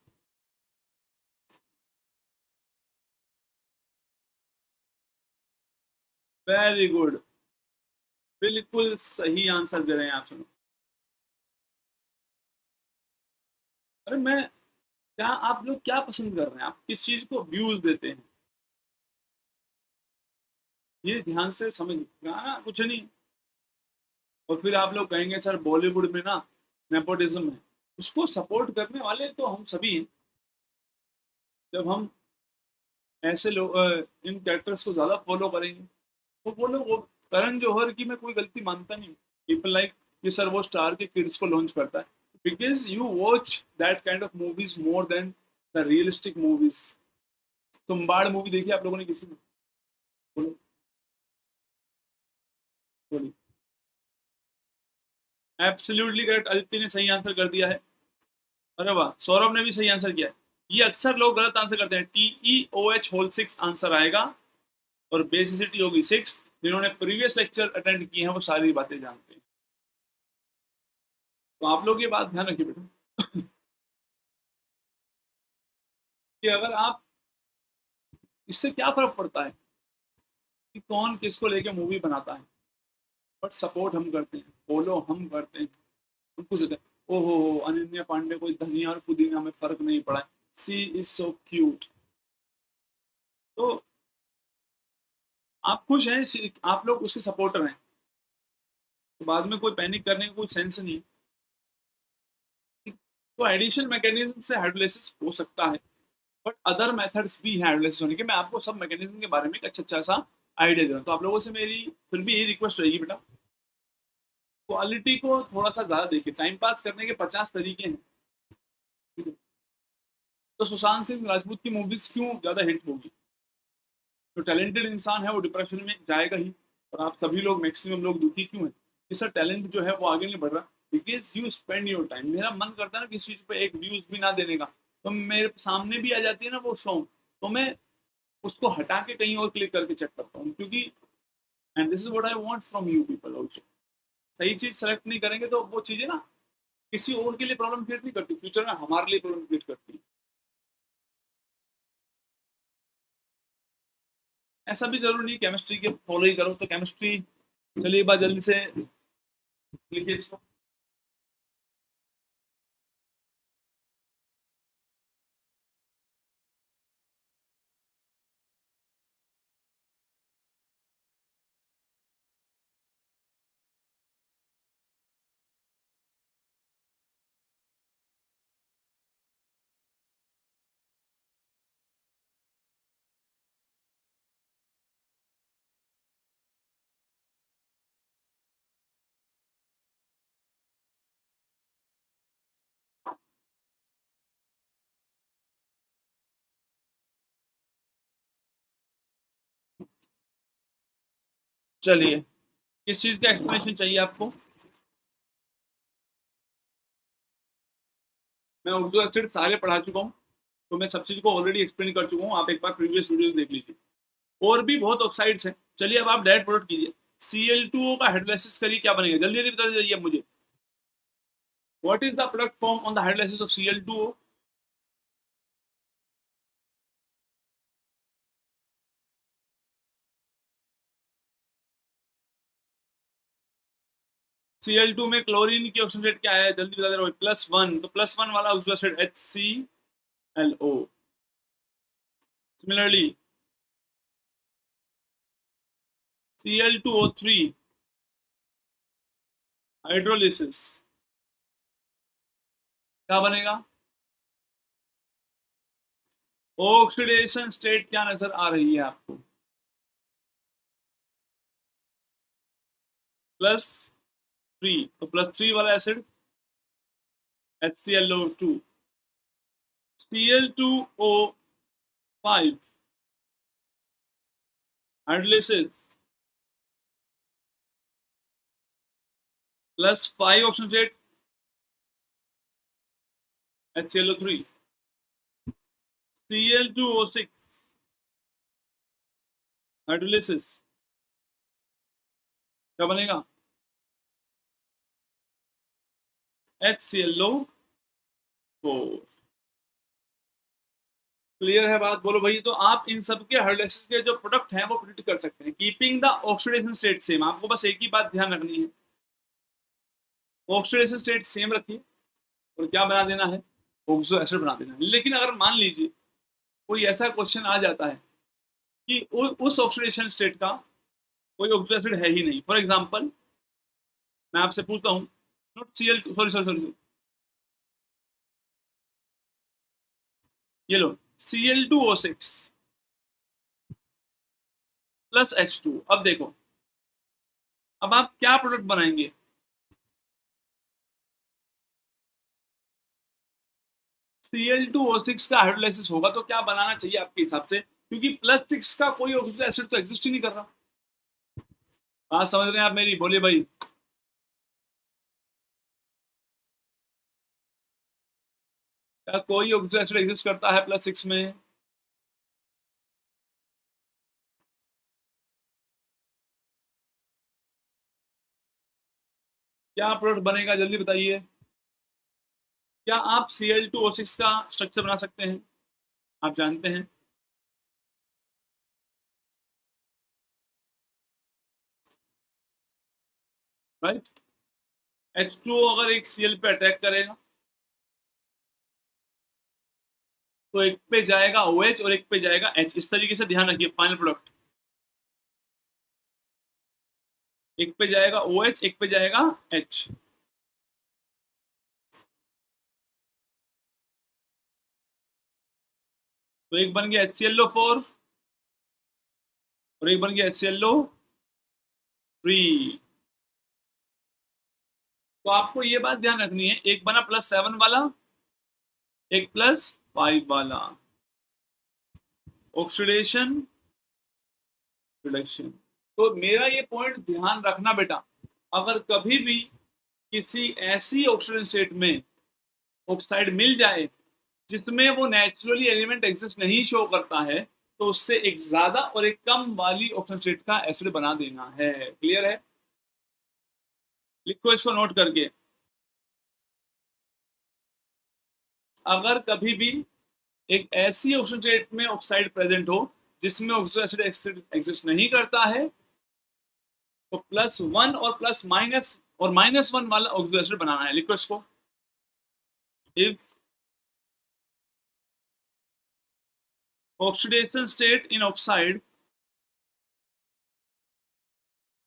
वेरी गुड, बिल्कुल सही आंसर दे रहे हैं आप। सुनो, अरे मैं, क्या आप लोग क्या पसंद कर रहे हैं, आप किस चीज को व्यूज देते हैं, ये ध्यान से समझ, गाना कुछ नहीं। और फिर आप लोग कहेंगे सर बॉलीवुड में ना नेपोटिज्म है, उसको सपोर्ट करने वाले तो हम सभी हैं। जब हम ऐसे लोग इन कैरेक्टर्स को ज्यादा फॉलो करेंगे, तो वो लोग, वो करण जौहर की मैं कोई गलती मानता नहीं। पीपल लाइक ये सर वो स्टार के किड्स को लॉन्च करता है, because you watch that kind of movies more than the realistic movies. Tumbbad movie देखी आप लोगों ने किसी ने? बोलो, बोलिए। एब्सोल्युटली करेक्ट, अदिति ने सही आंसर कर दिया है। अरे वाह, सौरभ ने भी सही आंसर किया है। ये अक्सर लोग गलत आंसर करते हैं, TeOH6 आंसर आएगा, और बेसिसिटी होगी 6। जिन्होंने प्रीवियस लेक्चर अटेंड किए हैं वो सारी बातें जानते हैं। तो आप लोग ये बात ध्यान रखिए बेटा, कि अगर आप, इससे क्या फर्क पड़ता है कि कौन किसको लेके मूवी बनाता है, बट सपोर्ट हम करते हैं, फॉलो हम करते हैं। हम कुछ होते हैं, ओहो हो अनन्या पांडे को धनिया और पुदीना में फर्क नहीं पड़ा है, सी इज सो क्यूट। तो आप खुश हैं, आप लोग उसके सपोर्टर हैं, तो बाद में कोई पैनिक करने का कोई सेंस नहीं। तो एडिशन मैकेनिज्म से हाइड्रोलाइसिस हो सकता है, बट अदर मेथड्स भी हैं हाइड्रोलाइसिस होने के। मैं आपको सब मैकेनिज्म के बारे में एक अच्छा अच्छा सा आइडिया दे रहा हूँ। तो आप लोगों से मेरी फिर भी यही रिक्वेस्ट रहेगी बेटा, क्वालिटी को थोड़ा सा ज्यादा देखिए। टाइम पास करने के 50 तरीके हैं, ठीक है? तो सुशांत सिंह राजपूत की मूवीज क्यों ज्यादा हिट होगी? जो टैलेंटेड इंसान है वो डिप्रेशन में जाएगा ही, और आप सभी लोग, मैक्सिमम लोग दुखी क्यों हैं? कि सर टैलेंट जो है वो आगे नहीं बढ़ रहा, because you spend your time. मेरा मन करता है ना किसी चीज पे एक व्यूज भी ना देने का, तो मेरे सामने भी आ जाती है ना वो सॉन्ग, तो मैं उसको हटा के कहीं और क्लिक करके चेक करता हूँ, क्योंकि and this is what I want from you people also. सही चीज सेलेक्ट नहीं करेंगे तो वो चीजें ना किसी और के लिए प्रॉब्लम क्रिएट नहीं करती, फ्यूचर में हमारे लिए प्रॉब्लम क्रिएट करती है। ऐसा भी जरूरी नहीं केमिस्ट्री के फॉलो ही करो, तो केमिस्ट्री, चलिए एक बार जल्दी से लिखिए इसको। चलिए, किस चीज का एक्सप्लेनेशन चाहिए आपको? मैं उर्दू एसिड सारे पढ़ा चुका हूँ, तो मैं सब चीज को ऑलरेडी एक्सप्लेन कर चुका हूँ। आप एक बार प्रीवियस वीडियो देख लीजिए। और भी बहुत ऑक्साइड्स हैं। चलिए अब आप डायरेक्ट प्रोडक्ट कीजिए। Cl2O का हाइड्रोलाइसिस करिए, क्या बनेगा? जल्दी जल्दी बता दीजिए मुझे। What is the product form on the hydrolysis of Cl2O? Cl2 में क्लोरीन की ऑक्सीजन रेट क्या है? जल्दी बता दे रहा हूँ। +1, तो +1 वाला oxygen acid HClO। Similarly Cl2O3 hydrolysis क्या बनेगा? ऑक्सीडेशन स्टेट क्या नजर आ रही है आपको? +3, तो +3 वाला acid HClO2, Cl2O5 hydrolysis +5 oxygen state HClO3, Cl2O6 hydrolysis क्या बनेगा? HClO4। क्लियर है बात? बोलो भाई। तो आप इन सब के हाइड्रोलिसिस के जो प्रोडक्ट हैं वो प्रिडिक्ट कर सकते हैं, keeping the oxidation state same. आपको बस एक ही बात ध्यान रखनी है, ऑक्सीडेशन स्टेट सेम रखिए और क्या बना देना है? ऑक्सो एसिड बना देना है। लेकिन अगर मान लीजिए कोई ऐसा क्वेश्चन आ जाता है कि उस ऑक्सीडेशन स्टेट का कोई ऑक्सो एसिड है ही नहीं। फॉर एग्जांपल मैं आपसे पूछता हूँ, not Cl2, sorry sorry sorry, ये लो Cl2O6 प्लस H2। अब देखो, अब आप क्या प्रोडक्ट बनाएंगे? Cl2O6 का हाइड्रोलाइसिस होगा तो क्या बनाना चाहिए आपके हिसाब से? क्योंकि +6 का कोई ऑक्सो एसिड तो एग्जिस्ट ही नहीं कर रहा। बात समझ रहे हैं आप मेरी? बोलिए भाई। क्या कोई ऑक्सो एसिड एग्जिस्ट करता है +6 में? क्या प्रोडक्ट बनेगा जल्दी बताइए। क्या आप Cl2O6 का स्ट्रक्चर बना सकते हैं? आप जानते हैं राइट? H2O अगर एक Cl पे अटैक करेगा तो एक पे जाएगा OH और एक पे जाएगा H। इस तरीके से ध्यान रखिए, फाइनल प्रोडक्ट एक पे जाएगा OH, एक पे जाएगा H। तो एक बन गया HClO4 और एक बन गया HClO3। तो आपको ये बात ध्यान रखनी है, एक बना +7 वाला, एक +5 वाला। Oxidation reduction. तो मेरा ये पॉइंट ध्यान रखना बेटा, अगर कभी भी किसी ऐसी ऑक्सीडेशन स्टेट में ऑक्साइड मिल जाए जिसमें वो नेचुरली एलिमेंट एग्जिस्ट नहीं शो करता है, तो उससे एक ज्यादा और एक कम वाली ऑक्सीजन स्टेट का एसिड बना देना है। क्लियर है? लिखो इसको नोट करके। अगर कभी भी एक ऐसी ऑक्सीजन स्टेट में ऑक्साइड प्रेजेंट हो जिसमें ऑक्सो एसिड एग्जिस्ट नहीं करता है, तो +1 और प्लस माइनस और -1 वाला ऑक्सो एसिड बनाना है। लिखो इसको। If oxidation state in oxide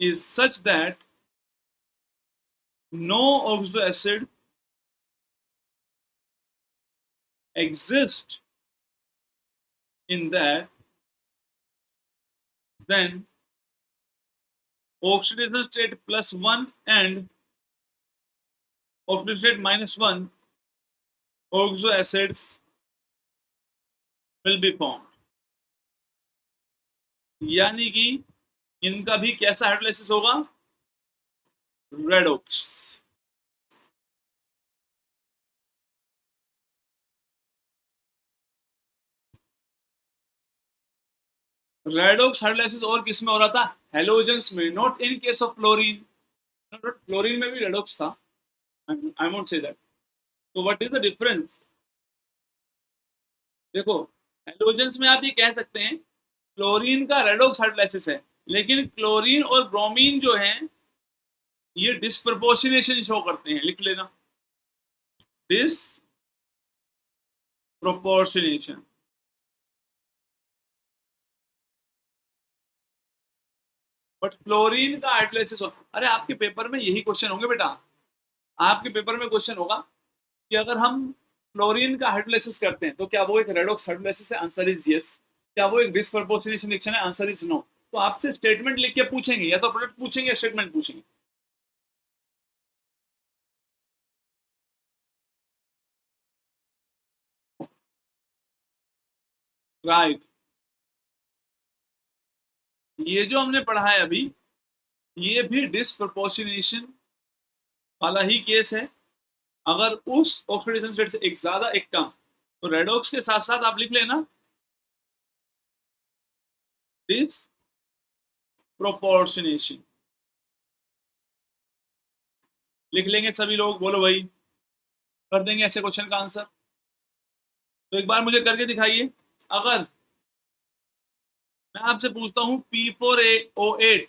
is such that no oxo acid exists in that, then oxidation state +1 and oxidation state -1 oxo acids will be formed। यानी कि इनका भी कैसा हाइड्रोलाइसिस होगा? रेडॉक्स। रेडॉक्स हाइड्रोलाइसिस और किस में हो रहा था? हेलोजेंस में, not in case of fluorine. Fluorine में भी रेडॉक्स था, आई वोंट से दैट। तो व्हाट इज द डिफरेंस? देखो, हेलोजेंस में आप ये कह सकते हैं क्लोरीन का रेडॉक्स हाइड्रोलाइसिस है, लेकिन क्लोरीन और ब्रोमीन जो हैं ये डिस्प्रपोर्शनेशन शो करते हैं। लिख लेना, डिस्प्रोपोर्शनेशन। बट फ्लोरीन का हाइड्रोलाइसिस अरे आपके पेपर में यही क्वेश्चन होंगे बेटा। आपके पेपर में क्वेश्चन होगा कि अगर हम फ्लोरीन का हाइड्रोलाइसिस करते हैं तो क्या वो एक रेडॉक्स हाइड्रोलाइसिस है? Answer is yes. क्या वो एक डिसप्रपोर्शनेशन रिएक्शन है? Answer is no. तो आपसे स्टेटमेंट लिख के पूछेंगे, या तो प्रोडक्ट पूछेंगे या स्टेटमेंट पूछेंगे। राइट। ये जो हमने पढ़ा है अभी, ये भी डिसप्रपोर्शनेशन वाला ही केस है। अगर उस ऑक्सीडेशन स्टेट से एक ज्यादा एक कम, तो रेडॉक्स के साथ साथ आप लिख लेना डिसप्रोपोर्शनेशन। लिख लेंगे सभी लोग? बोलो भाई, कर देंगे ऐसे क्वेश्चन का आंसर? तो एक बार मुझे करके दिखाइए। अगर मैं आपसे पूछता हूं P4O8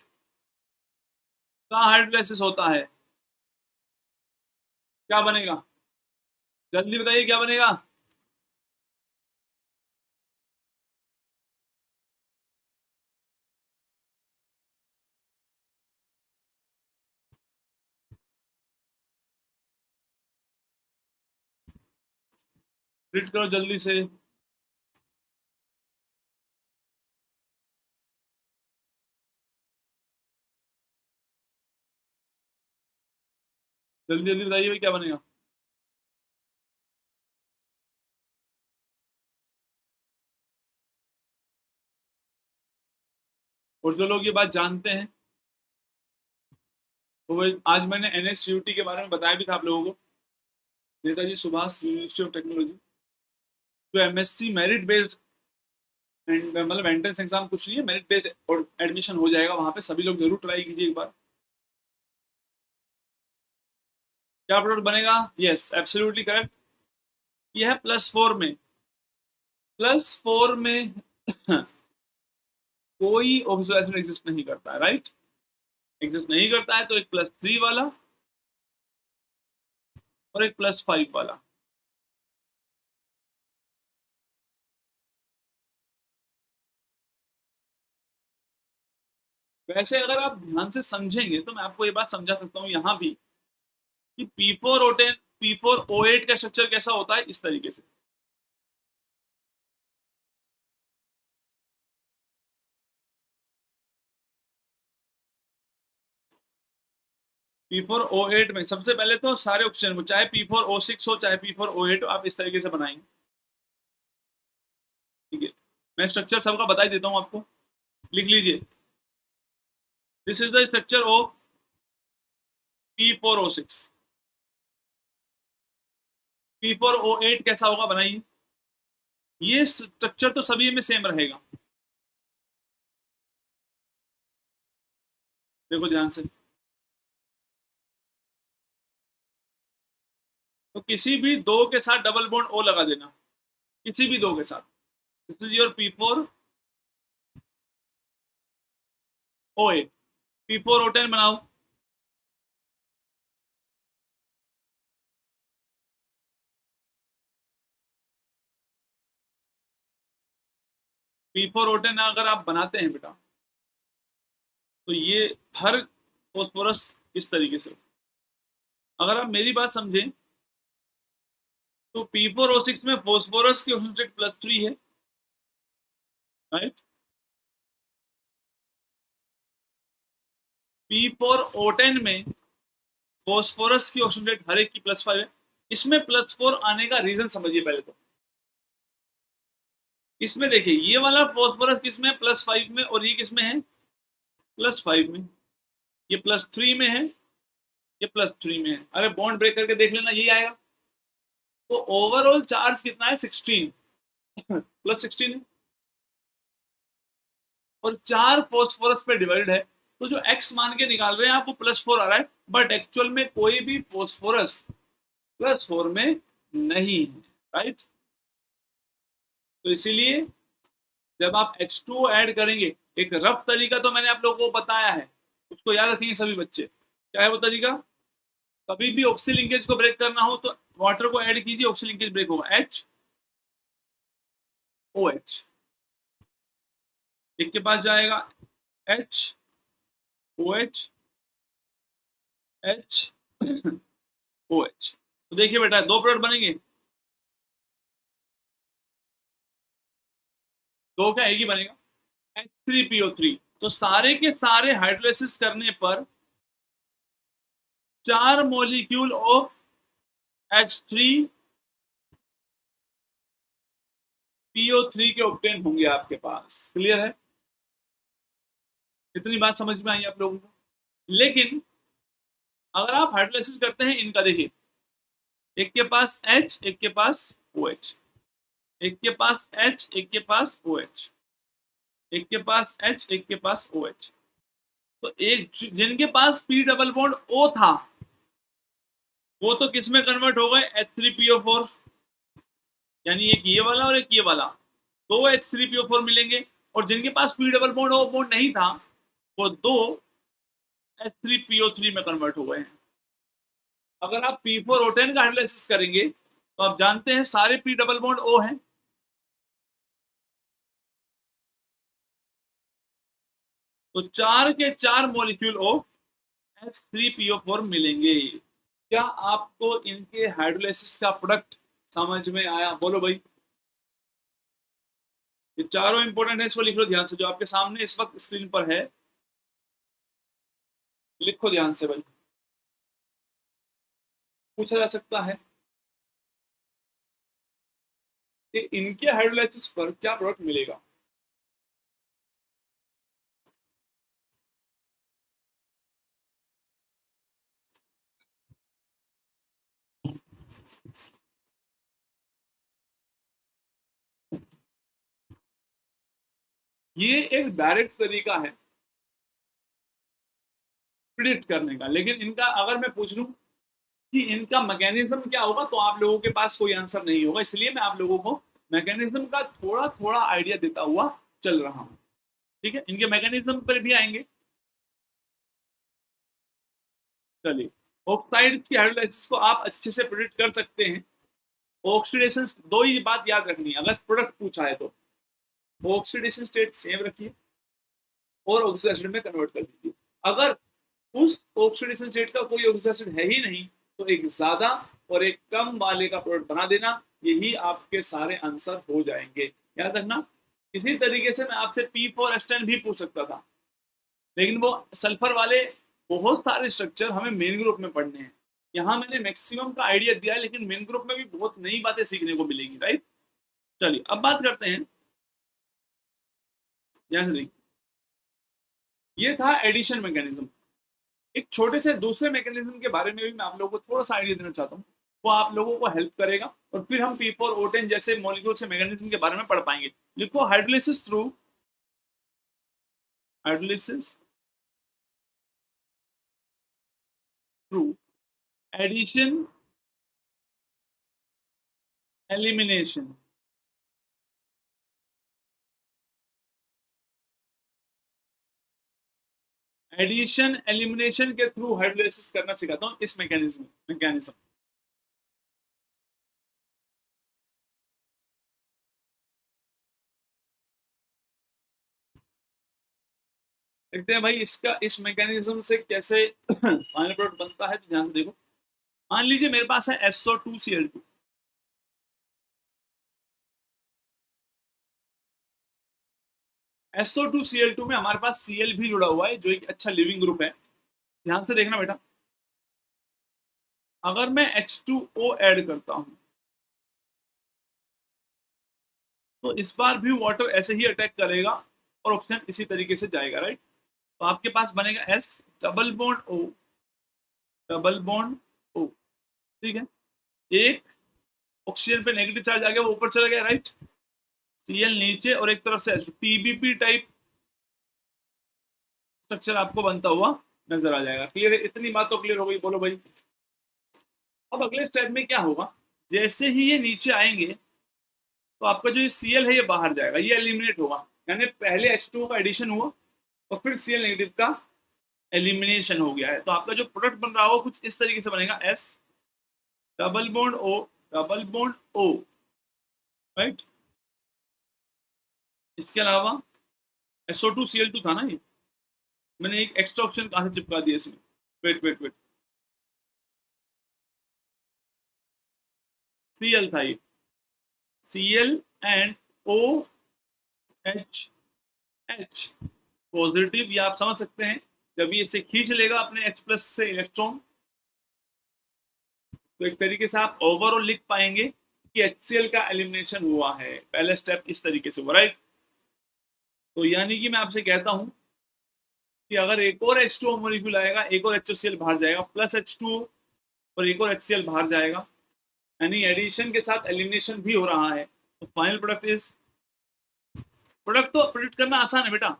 का हाइड्रोलाइसिस होता है, क्या बनेगा? जल्दी बताइए क्या बनेगा। रीड करो जल्दी से। जल्दी जल्दी बताइए भाई क्या बनेगा। और जो लोग ये बात जानते हैं, तो वो आज मैंने NSCUT के बारे में बताया भी था आप लोगों को, Netaji Subhash university of technology, जो MSc मेरिट बेस्ड एंड मतलब एंट्रेंस एग्जाम कुछ नहीं है, मेरिट बेस्ड और एडमिशन हो जाएगा वहां पे। सभी लोग जरूर ट्राई कीजिए एक बार। क्या प्रोडक्ट बनेगा? Yes, absolutely correct. ये है +4 में। +4 में कोई ऑक्सीजन एग्जिस्ट नहीं करता है, राइट? एग्जिस्ट नहीं करता है, तो एक +3 वाला और एक +5 वाला। वैसे अगर आप ध्यान से समझेंगे तो मैं आपको ये बात समझा सकता हूँ यहाँ भी कि P4O8 का स्ट्रक्चर कैसा होता है, इस तरीके से। P4O8 में सबसे पहले तो सारे ऑक्सीजन को, चाहे P4O6 हो चाहे P4O8 हो, आप इस तरीके से बनाएंगे। ठीक है, मैं स्ट्रक्चर सबका बता ही देता हूँ आपको, लिख लीजिए। This is the structure of P4O6। P4O8 कैसा होगा, बनाइए। ये स्ट्रक्चर तो सभी में सेम रहेगा, देखो ध्यान से। तो किसी भी दो के साथ डबल बॉन्ड O लगा देना, किसी भी दो के साथ। This is your P4O8। P4O10 बनाओ। P4O10 अगर आप बनाते हैं बेटा, तो ये हर फॉस्फोरस इस तरीके से। अगर आप मेरी बात समझें, तो P4O6 में फॉस्फोरस की ऑक्सीजन +3 है, राइट? P4O10 में फॉस्फोरस की ऑक्सीजन हर एक की +5 है। इसमें +4 आने का रीजन समझिए पहले तो। इसमें देखिए, ये वाला फॉस्फोरस किसमें? +5 में, और ये किसमें है? +5 में। ये +3 में है, ये +3 में है। अरे बॉन्ड ब्रेक करके देख लेना, यही आएगा। तो ओवरऑल चार्ज कितना है? 16 +16 है, और 4 फॉस्फोरस पे डिवाइड है। तो जो x मान के निकाल रहे हैं आप, वो +4 आ रहा है, बट एक्चुअल में कोई भी फॉस्फोरस +4 में नहीं है, राइट? तो इसीलिए जब आप H2O ऐड करेंगे, एक रफ तरीका तो मैंने आप लोगों को बताया है, उसको याद रखेंगे सभी बच्चे। क्या है वो तरीका? कभी भी ऑक्सी लिंकेज को ब्रेक करना हो तो वाटर को ऐड कीजिए, ऑक्सी लिंकेज ब्रेक होगा, HOH। एक के पास जाएगा HOH, HOH। तो देखिए बेटा, दो प्रोडक्ट बनेंगे। दो का एक ही बनेगा, H3PO3। तो सारे के सारे हाइड्रोलाइसिस करने पर 4 मॉलिक्यूल ऑफ H3PO3 के ऑब्टेन होंगे आपके पास। क्लियर है? इतनी बात समझ में आई आप लोगों को? लेकिन अगर आप हाइड्रोलाइसिस करते हैं इनका, देखिए एक के पास H, एक के पास OH, एक के पास H, एक के पास OH, एक के पास H, एक के पास OH। तो एक जिनके पास P डबल बॉन्ड O था वो तो किस में कन्वर्ट हो गए, H3PO4, यानी एक ये वाला और एक ये वाला, दो H3PO4 मिलेंगे। और जिनके पास P double bond O bond नहीं था वो दो H3PO3 में कन्वर्ट हो गए हैं। अगर आप P4O10 का हाइड्रोलाइसिस करेंगे तो आप जानते हैं सारे P डबल बॉन्ड O हैं, तो 4 के 4 मॉलिक्यूल ऑफ H3PO4 मिलेंगे। क्या आपको इनके हाइड्रोलाइसिस का प्रोडक्ट समझ में आया? बोलो भाई। ये चारों इंपॉर्टेंट है, इसको लिख लो ध्यान से, जो आपके सामने इस वक्त स्क्रीन पर है, लिखो ध्यान से भाई। पूछा जा सकता है कि इनके हाइड्रोलाइसिस पर क्या प्रोडक्ट मिलेगा। ये एक डायरेक्ट तरीका है प्रिडिक्ट करने का, लेकिन इनका अगर मैं पूछ लूं कि इनका मैकेनिज्म क्या होगा तो आप लोगों के पास कोई आंसर नहीं होगा। इसलिए मैं आप लोगों को मैकेनिज्म का थोड़ा थोड़ा आइडिया देता हुआ चल रहा हूं। ठीक है, इनके मैकेनिज्म पर भी आएंगे। चलिए, ऑक्साइड्स की हाइड्रोलाइसिस को आप अच्छे से प्रिडिक्ट कर सकते हैं। ऑक्सीडेशन, दो ही बात याद रखनी है अगर प्रोडक्ट पूछा है तो, ऑक्सीडेशन स्टेट सेम रखिए और ऑक्सिक एसिड में कन्वर्ट कर दीजिए। अगर उस ऑक्सीडेशन स्टेट का कोई ऑक्सिक एसिड है ही नहीं तो एक ज्यादा और एक कम वाले का प्रोडक्ट बना देना, यही आपके सारे आंसर हो जाएंगे। याद रखना। इसी तरीके से मैं आपसे P4H10 भी पूछ सकता था, लेकिन वो सल्फर वाले बहुत सारे स्ट्रक्चर हमें मेन ग्रुप में पढ़ने हैं। यहाँ मैंने मैक्सिमम का आइडिया दिया है, लेकिन मेन ग्रुप में भी बहुत नई बातें सीखने को मिलेगी, राइट। चलिए अब बात करते हैं, यहाँ से देखिए, ये था एडिशन मैकेनिज्म। एक छोटे से दूसरे मैकेनिज्म के बारे में भी मैं आप लोगों को थोड़ा सा आइडिया देना चाहता हूँ, वो आप लोगों को हेल्प करेगा और फिर हम P4O10 जैसे मॉलिक्यूल से मैकेनिज्म के बारे में पढ़ पाएंगे। लिखो hydrolysis through, hydrolysis through addition elimination. Addition elimination के थ्रू हाइड्रोलिसिस करना सिखाता हूँ इस मैकेनिज्म। देखते हैं भाई इसका, इस मैकेनिज्म से कैसे फाइनल प्रोडक्ट बनता है। तो ध्यान से देखो, मान लीजिए मेरे पास है SO2Cl2। SO2Cl2 में हमारे पास Cl भी जुड़ा हुआ है जो एक अच्छा लिविंग ग्रुप है। ध्यान से देखना बेटा, अगर मैं H2O ऐड करता हूं तो इस बार भी वाटर ऐसे ही अटैक करेगा और ऑक्सीजन इसी तरीके से जाएगा, राइट। तो आपके पास बनेगा S double bond O, double bond O। ठीक है, एक ऑक्सीजन पे नेगेटिव चार्ज आ गया, वो ऊपर चला गया, राइट। Cl नीचे और एक तरफ से PBP टाइप स्ट्रक्चर आपको बनता हुआ नजर आ जाएगा। क्लियर है? इतनी बात तो क्लियर हो गई, बोलो भाई। अब अगले स्टेप में क्या होगा, जैसे ही ये नीचे आएंगे तो आपका जो ये Cl है ये बाहर जाएगा, ये एलिमिनेट होगा। यानी पहले H2O का एडिशन हुआ और फिर Cl नेगेटिव का एलिमिनेशन हो गया है। तो आपका जो प्रोडक्ट बन रहा होगा कुछ इस तरीके से बनेगा, S double bond O, double bond O, right. इसके अलावा SO2Cl2 था ना ये, मैंने एक एक्स्ट्रा ऑप्शन कहां से चिपका दिया इसमें, वेट वेट वेट, Cl था ये, Cl and O H H positive, ये आप समझ सकते हैं जब ये इसे खींच लेगा अपने H प्लस से इलेक्ट्रॉन, तो एक तरीके से आप ओवरऑल लिख पाएंगे कि HCl का एलिमिनेशन हुआ है। पहला स्टेप इस तरीके से हुआ, राइट। तो यानी कि मैं आपसे कहता हूं कि अगर एक और H2O मॉलिक्यूल आएगा, एक और HCl बाहर जाएगा, प्लस H2O और एक और HCl बाहर जाएगा, यानी एडिशन के साथ एलिमिनेशन भी हो रहा है। तो फाइनल प्रोडक्ट इज, प्रोडक्ट तो प्रिडिक्ट करना आसान है बेटा।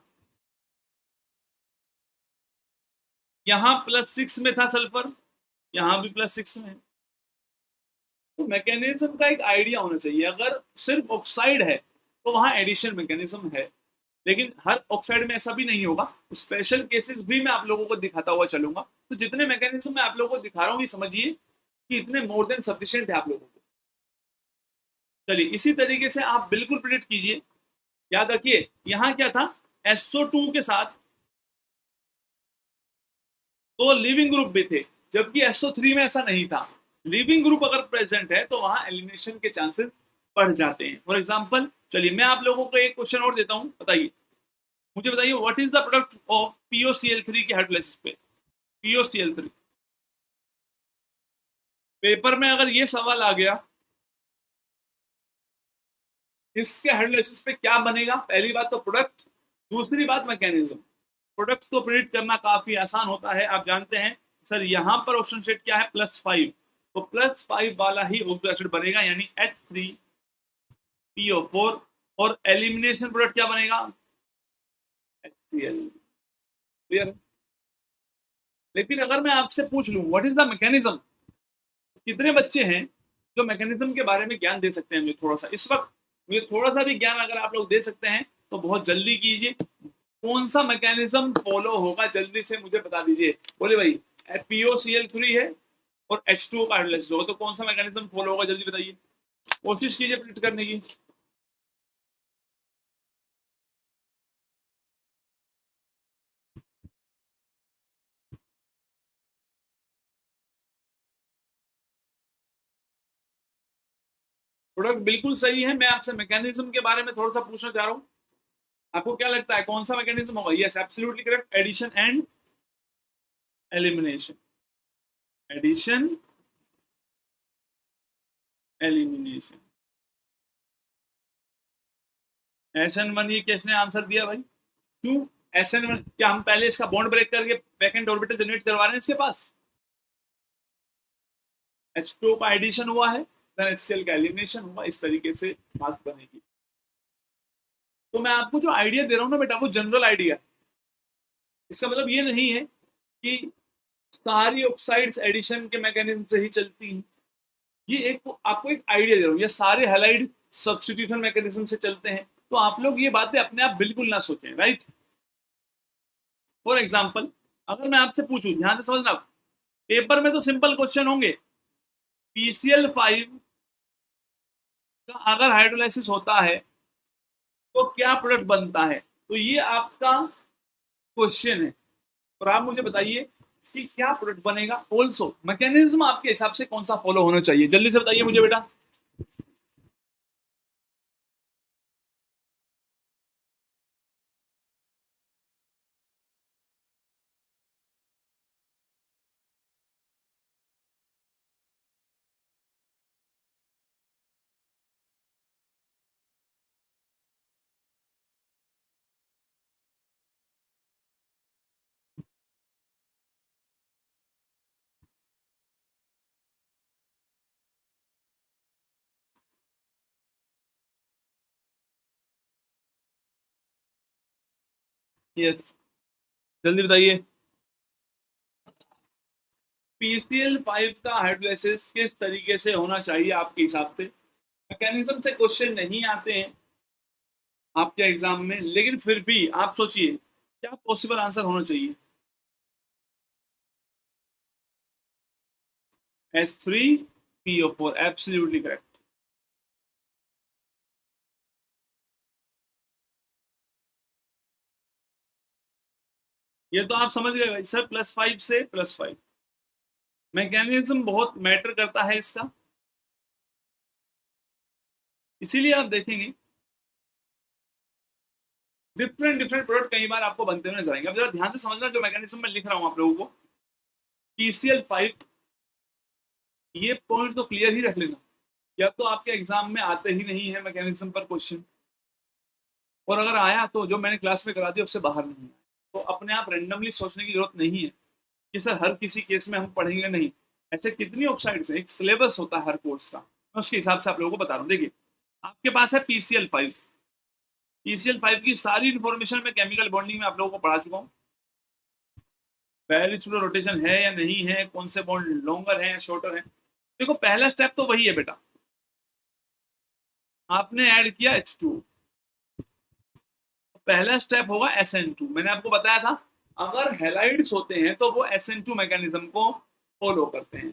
यहाँ +6 में था सल्फर, यहाँ भी +6 में है। तो मैकेनिज्म का एक आइडिया होना चाहिए। अगर सिर्फ ऑक्साइड है तो वहां एडिशन मैकेनिज्म है, लेकिन हर ऑक्साइड में ऐसा भी नहीं होगा। स्पेशल केसेस भी मैं आप लोगों को दिखाता हुआ चलूंगा। तो जितने मैकेनिज्म मैं आप लोगों को दिखा रहा हूँ, ये समझिए कि इतने मोर देन सफिशिएंट है आप लोगों को। चलिए इसी तरीके से आप बिल्कुल प्रिडिक्ट कीजिए। याद रखिए यहाँ क्या था, SO2 के साथ तो लिविंग ग्रुप भी थे, जबकि SO3 में ऐसा नहीं था। लिविंग ग्रुप अगर प्रेजेंट है तो वहां एलिमिनेशन के चांसेस बढ़ जाते हैं। फॉर एग्जांपल चलिए मैं आप लोगों को एक क्वेश्चन और देता हूं, बताइए, मुझे बताइए what is the product of POCl3 के हाइड्रोलाइसिस पे। POCl3 पेपर में अगर ये सवाल आ गया, इसके हाइड्रोलाइसिस पे क्या बनेगा, पहली बात तो प्रोडक्ट, दूसरी बात मैकेनिज्म। प्रोडक्ट को प्रिडिक्ट करना काफी आसान होता है। आप जानते हैं सर यहाँ पर ऑप्शन सेट क्या है, +5, तो +5 वाला ही ऑक्सो एसिड बनेगा, यानी H3PO4, और एलिमिनेशन प्रोडक्ट क्या बनेगा, HCl। क्लियर। लेकिन अगर मैं आपसे पूछ लूं व्हाट इज द मैकेनिज्म, कितने बच्चे हैं जो मैकेनिज्म के बारे में ज्ञान दे सकते हैं मुझे थोड़ा सा इस वक्त, मुझे थोड़ा सा भी ज्ञान अगर आप लोग दे सकते हैं तो बहुत जल्दी कीजिए। कौन सा मैकेनिज्म फॉलो होगा जल्दी से मुझे बता दीजिए। बोले भाई POCl3 है और H2O का हाइड्रोलाइसिस होगा, तो कौन सा मैकेनिज्म फॉलो होगा, जल्दी बताइए, कोशिश कीजिए प्रिडिक्ट करने की। प्रोडक्ट बिल्कुल सही है। मैं आपसे मैकेनिज्म के बारे में थोड़ा सा पूछना चाह रहा हूँ, आपको क्या लगता है कौन सा मैकेनिज्म होगा। Yes absolutely correct, addition and elimination. Addition elimination. SN1 ये किसने आंसर दिया भाई, क्यों SN1, क्या हम पहले इसका बॉन्ड ब्रेक करके वैकेंट ऑर्बिटल जनरेट करवा रहे हैं इसके पास, H2O का एडिशन हुआ है, देन HCl का एलिमिनेशन हुआ, इस तरीके से बात बनेगी। तो मैं आपको जो आइडिया दे रहा हूँ ना बेटा, वो जनरल आइडिया, इसका मतलब ये नहीं है कि सारी ऑक्साइड्स एडिशन के मैकेनिज्म से ही चलती हैं। ये एक आपको एक आइडिया दे रहा हूँ, ये सारे हैलाइड सब्स्टिट्यूशन मैकेनिज्म से चलते हैं। तो आप लोग ये बातें अपने आप बिल्कुल ना सोचें, राइट। फॉर एग्जाम्पल अगर मैं आपसे पूछूं, ध्यान से समझना, पेपर में तो सिंपल क्वेश्चन होंगे, PCl5 का अगर हाइड्रोलाइसिस होता है तो क्या प्रोडक्ट बनता है, तो ये आपका क्वेश्चन है। और आप मुझे बताइए कि क्या प्रोडक्ट बनेगा, ऑल्सो मैकेनिज्म आपके हिसाब से कौन सा फॉलो होना चाहिए, जल्दी से बताइए मुझे बेटा। यस जल्दी बताइए। PCl5 का हाइड्रोलाइसिस किस तरीके से होना चाहिए आपके हिसाब से, मैकेनिज्म से क्वेश्चन नहीं आते हैं आपके एग्जाम में, लेकिन फिर भी आप सोचिए क्या पॉसिबल आंसर होना चाहिए। H3PO4 absolutely correct. ये तो आप समझ गए भाई सर, +5 से +5 मैकेनिज्म बहुत मैटर करता है इसका। इसीलिए आप देखेंगे डिफरेंट डिफरेंट प्रोडक्ट कई बार आपको बनते हुए नजर आएंगे। अब जरा ध्यान से समझना जो मैकेनिज्म मैं लिख रहा हूँ आप लोगों को। PCl5, ये पॉइंट तो क्लियर ही रख लेना, या तो आपके एग्जाम में आते ही नहीं है मैकेनिज्म पर क्वेश्चन, और अगर आया तो जो मैंने क्लास में करा दिया उससे बाहर नहीं है। तो अपने आप रेंडमली सोचने की जरूरत नहीं है कि सर हर किसी केस में हम पढ़ेंगे, नहीं। ऐसे कितनी ऑक्साइड्स हैं, एक सिलेबस होता है हर कोर्स का, मैं उसके हिसाब से आप लोगों को बता रहा हूँ। देखिए आपके पास है PCl5। PCl5 की सारी इंफॉर्मेशन मैं केमिकल बॉन्डिंग में आप लोगों को पढ़ा चुका हूँ। बैरिस्टर रोटेशन है या नहीं है, कौन से बॉन्ड लॉन्गर है या शॉर्टर है। देखो पहला स्टेप तो वही है बेटा, आपने ऐड किया H2, पहला स्टेप होगा SN2। मैंने आपको बताया था अगर हेलाइड्स होते हैं तो वो SN2 मैकेनिज्म को फॉलो करते हैं।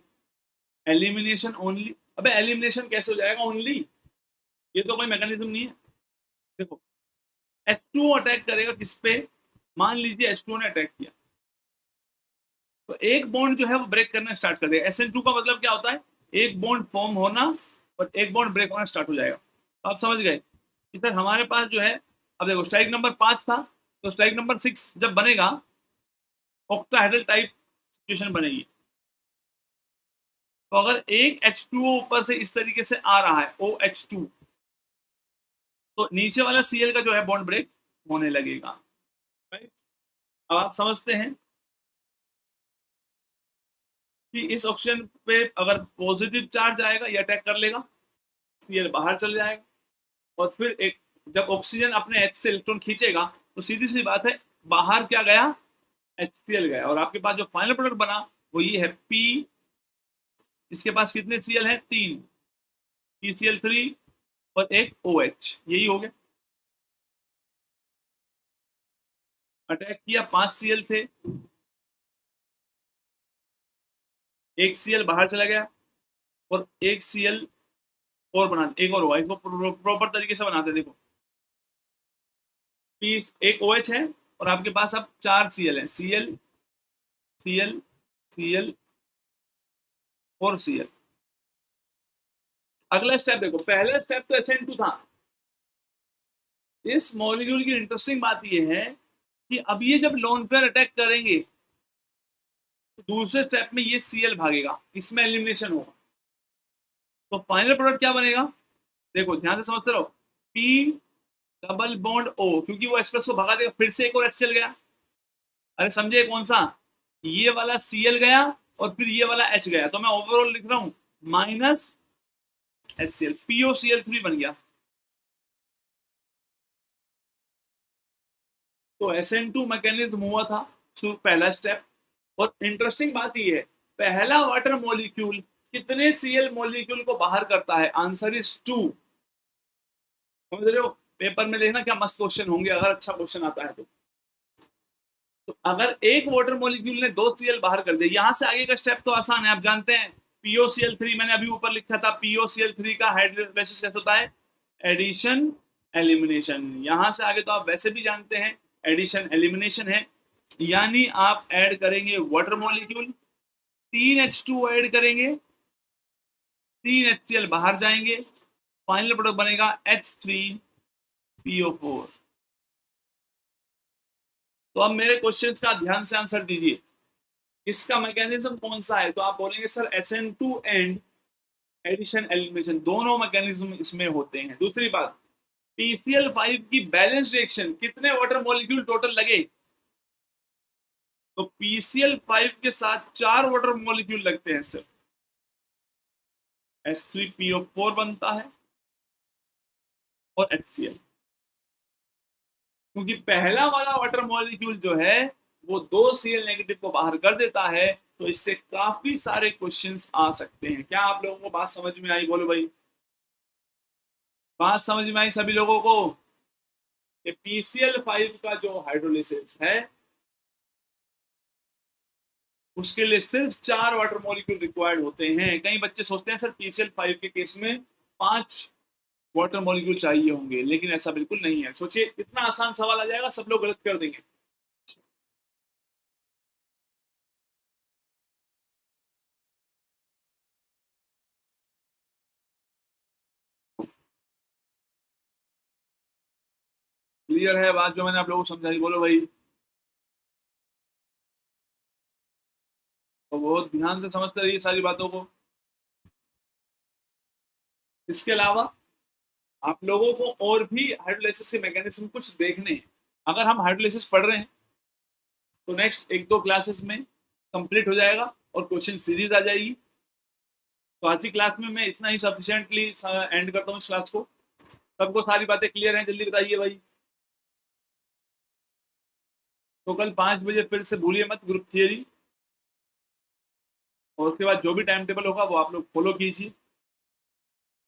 एलिमिनेशन ओनली, अबे एलिमिनेशन कैसे हो जाएगा ओनली, ये तो कोई मैकेनिज्म नहीं है। देखो H2O अटैक करेगा किस पे, मान लीजिए H2O ने अटैक किया तो एक बॉन्ड जो है वो ब्रेक करना स्टार्ट कर देगा। SN2 का मतलब क्या होता है, एक बॉन्ड फॉर्म होना और एक बॉन्ड ब्रेक होना स्टार्ट हो जाएगा। तो आप समझ गए कि सर हमारे पास जो है, अब देखो स्ट्राइक नंबर 5 था, तो स्ट्राइक नंबर 6 जब बनेगा ऑक्टाहेड्रल टाइप सिचुएशन बनेगी। तो अगर एक H2O ऊपर से इस तरीके से आ रहा है OH2, तो नीचे वाला Cl का जो है बॉन्ड ब्रेक होने लगेगा। राइट, अब आप समझते हैं कि इस ऑप्शन पे अगर पॉजिटिव चार्ज आएगा ये अटैक कर लेगा, Cl बाहर चल जाएगा, और फिर एक जब ऑक्सीजन अपने H से इलेक्ट्रॉन खींचेगा तो सीधी सी बात है बाहर क्या गया, HCl गया, और आपके पास जो फाइनल प्रोडक्ट बना वो ये है P। इसके पास कितने Cl हैं, 3, PCl3 और एक OH, यही हो गया। अटैक किया, 5 Cl थे, एक Cl बाहर चला गया और एक Cl और बना, एक और हुआ, इसको प्रॉपर तरीके से बनाते देखो। पीस एक OH है और आपके पास अब 4 Cl है, Cl Cl Cl और Cl। अगला स्टेप देखो, पहला स्टेप तो SN2 था। इस मॉलिक्यूल की इंटरेस्टिंग बात यह है कि अब ये जब लोन पेयर अटैक करेंगे तो दूसरे स्टेप में ये Cl भागेगा, इसमें एलिमिनेशन होगा। तो फाइनल प्रोडक्ट क्या बनेगा, देखो ध्यान से समझते रहो, P डबल बॉन्ड O, क्योंकि वो एक्सप्रेस को भगा देगा, फिर से एक और HCl गया। अरे समझे कौन सा, ये वाला Cl गया और फिर ये वाला H गया, तो मैं ओवरऑल लिख रहा हूं माइनस HCl, POCl3 बन गया। तो SN2 मैकेनिज्म हुआ था पहला स्टेप। और इंटरेस्टिंग बात यह है, पहला वाटर मॉलिक्यूल कितने Cl मॉलिक्यूल को बाहर करता है, आंसर इज 2। समझ रहे हो, पेपर में देखना क्या मस्त क्वेश्चन होंगे अगर अच्छा क्वेश्चन आता है तो अगर एक वाटर मॉलिक्यूल ने 2 Cl बाहर कर दिया, यहां से आगे का स्टेप तो आसान है, आप जानते हैं POCl3, मैंने अभी ऊपर लिखा था POCl3 का हाइड्रोलाइसिस कैसे होता है, एडिशन एलिमिनेशन। यहां से आगे तो आप वैसे भी जानते हैं एडिशन एलिमिनेशन है, यानी आप ऐड करेंगे वाटर मॉलिक्यूल, 3H2 ऐड करेंगे, 3HCl बाहर जाएंगे, फाइनल प्रोडक्ट बनेगा H3PO4। तो अब मेरे क्वेश्चंस का ध्यान से आंसर दीजिए, इसका मैकेनिज्म कौन सा है, तो आप बोलेंगे sir SN2 and addition elimination दोनों मैकेनिज्म इसमें होते हैं। दूसरी बात, PCl5 की बैलेंस रिएक्शन कितने वाटर मॉलिक्यूल टोटल लगे, तो PCl5 के साथ 4 वाटर मॉलिक्यूल लगते हैं सिर्फ, H3PO4 बनता है और HCl, क्योंकि पहला वाला वाटर मॉलिक्यूल जो है वो 2 Cl नेगेटिव को बाहर कर देता है। तो इससे काफी सारे क्वेश्चंस आ सकते हैं। क्या आप लोगों को बात समझ में आई, बोलो भाई, बात समझ में आई सभी लोगों को कि PCl5 का जो हाइड्रोलिसिस है उसके लिए सिर्फ 4 वाटर मॉलिक्यूल रिक्वायर्ड होते हैं। कई बच्चे सोचते हैं सर PCl5 के केस में 5 वाटर मॉलिक्यूल चाहिए होंगे, लेकिन ऐसा बिल्कुल नहीं है। सोचिए इतना आसान सवाल आ जाएगा, सब लोग गलत कर देंगे। क्लियर है बात जो मैंने आप लोगों को समझाई? बोलो भाई। तो बहुत ध्यान से समझते रहिए सारी बातों को। इसके अलावा आप लोगों को और भी हाइड्रोलाइसिस के मैकेनिज्म कुछ देखने हैं। अगर हम हाइड्रोलाइसिस पढ़ रहे हैं तो नेक्स्ट 1-2 क्लासेस में कंप्लीट हो जाएगा और क्वेश्चन सीरीज आ जाएगी। तो आज की क्लास में मैं इतना ही सफिशिएंटली एंड करता हूँ इस क्लास को। सबको सारी बातें क्लियर हैं? जल्दी बताइए भाई। तो कल 5 बजे फिर से भूलिए मत ग्रुप थियरी, और उसके बाद जो भी टाइम टेबल होगा वो आप लोग फॉलो कीजिए।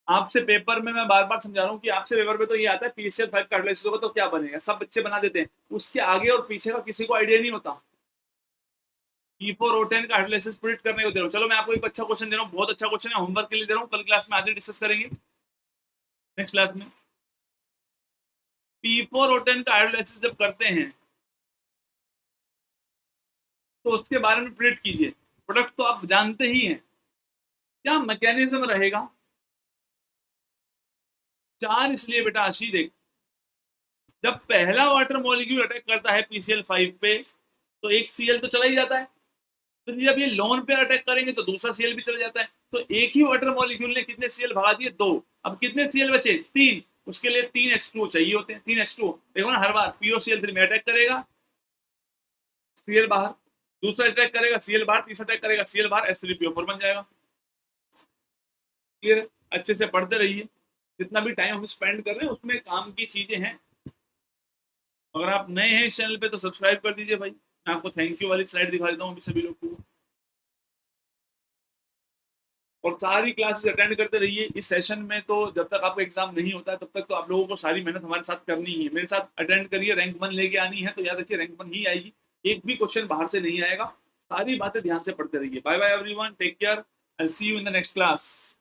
आपसे पेपर में मैं बार बार समझा रहा हूँ कि आपसे पेपर में तो ये आता है PCL 5 का एनालिसिस होगा तो क्या बनेगा, सब बच्चे बना देते हैं, उसके आगे और पीछे का किसी को आइडिया नहीं होता। P4 O10 का एनालिसिस प्रिडिक्ट करने को दे रहा हूँ। चलो मैं आपको एक अच्छा क्वेश्चन दे रहा हूँ, बहुत अच्छा क्वेश्चन है, होमवर्क के लिए दे रहा हूँ, कल क्लास में आगे डिस्कस करेंगे नेक्स्ट क्लास में। P4 O10 का एनालिसिस जब करते हैं तो उसके बारे में प्रिडिक्ट कीजिए। प्रोडक्ट तो आप जानते ही हैं, क्या मैकेनिज्म रहेगा। 4 इसलिए बेटा आशी देख, जब पहला वाटर मॉलिक्यूल अटैक करता है PCl5 पे तो एक Cl तो चला ही जाता है, तो जब ये लोन पे अटैक करेंगे तो दूसरा Cl भी चला जाता है। तो एक ही वाटर मॉलिक्यूल ने कितने Cl भगा दिए? 2। अब कितने Cl बचे? 3। उसके लिए 3 H2O चाहिए होते हैं। 3 H2O देखो ना, हर बार POCl3 में अटैक करेगा, Cl बाहर, दूसरा अटैक करेगा Cl बाहर, तीसरा अटैक करेगा Cl बाहर, H3PO4 बन जाएगा। क्लियर? अच्छे से पढ़ते रहिए, जितना भी टाइम हम स्पेंड कर रहे हैं उसमें काम की चीजें हैं। अगर आप नए हैं इस चैनल पे तो सब्सक्राइब कर दीजिए भाई। मैं आपको थैंक यू वाली स्लाइड दिखा देता हूँ अभी सभी लोग को। और सारी क्लासेस अटेंड करते रहिए। इस सेशन में तो जब तक आपका एग्जाम नहीं होता तब तक तो आप लोगों को सारी मेहनत हमारे साथ करनी ही है। मेरे साथ अटेंड करिए, रैंक 1 लेके आनी है तो याद रखिए रैंक 1 ही आएगी, एक भी क्वेश्चन बाहर से नहीं आएगा। सारी बातें ध्यान से पढ़ते रहिए। Bye bye everyone, take care, I will see you in the next class.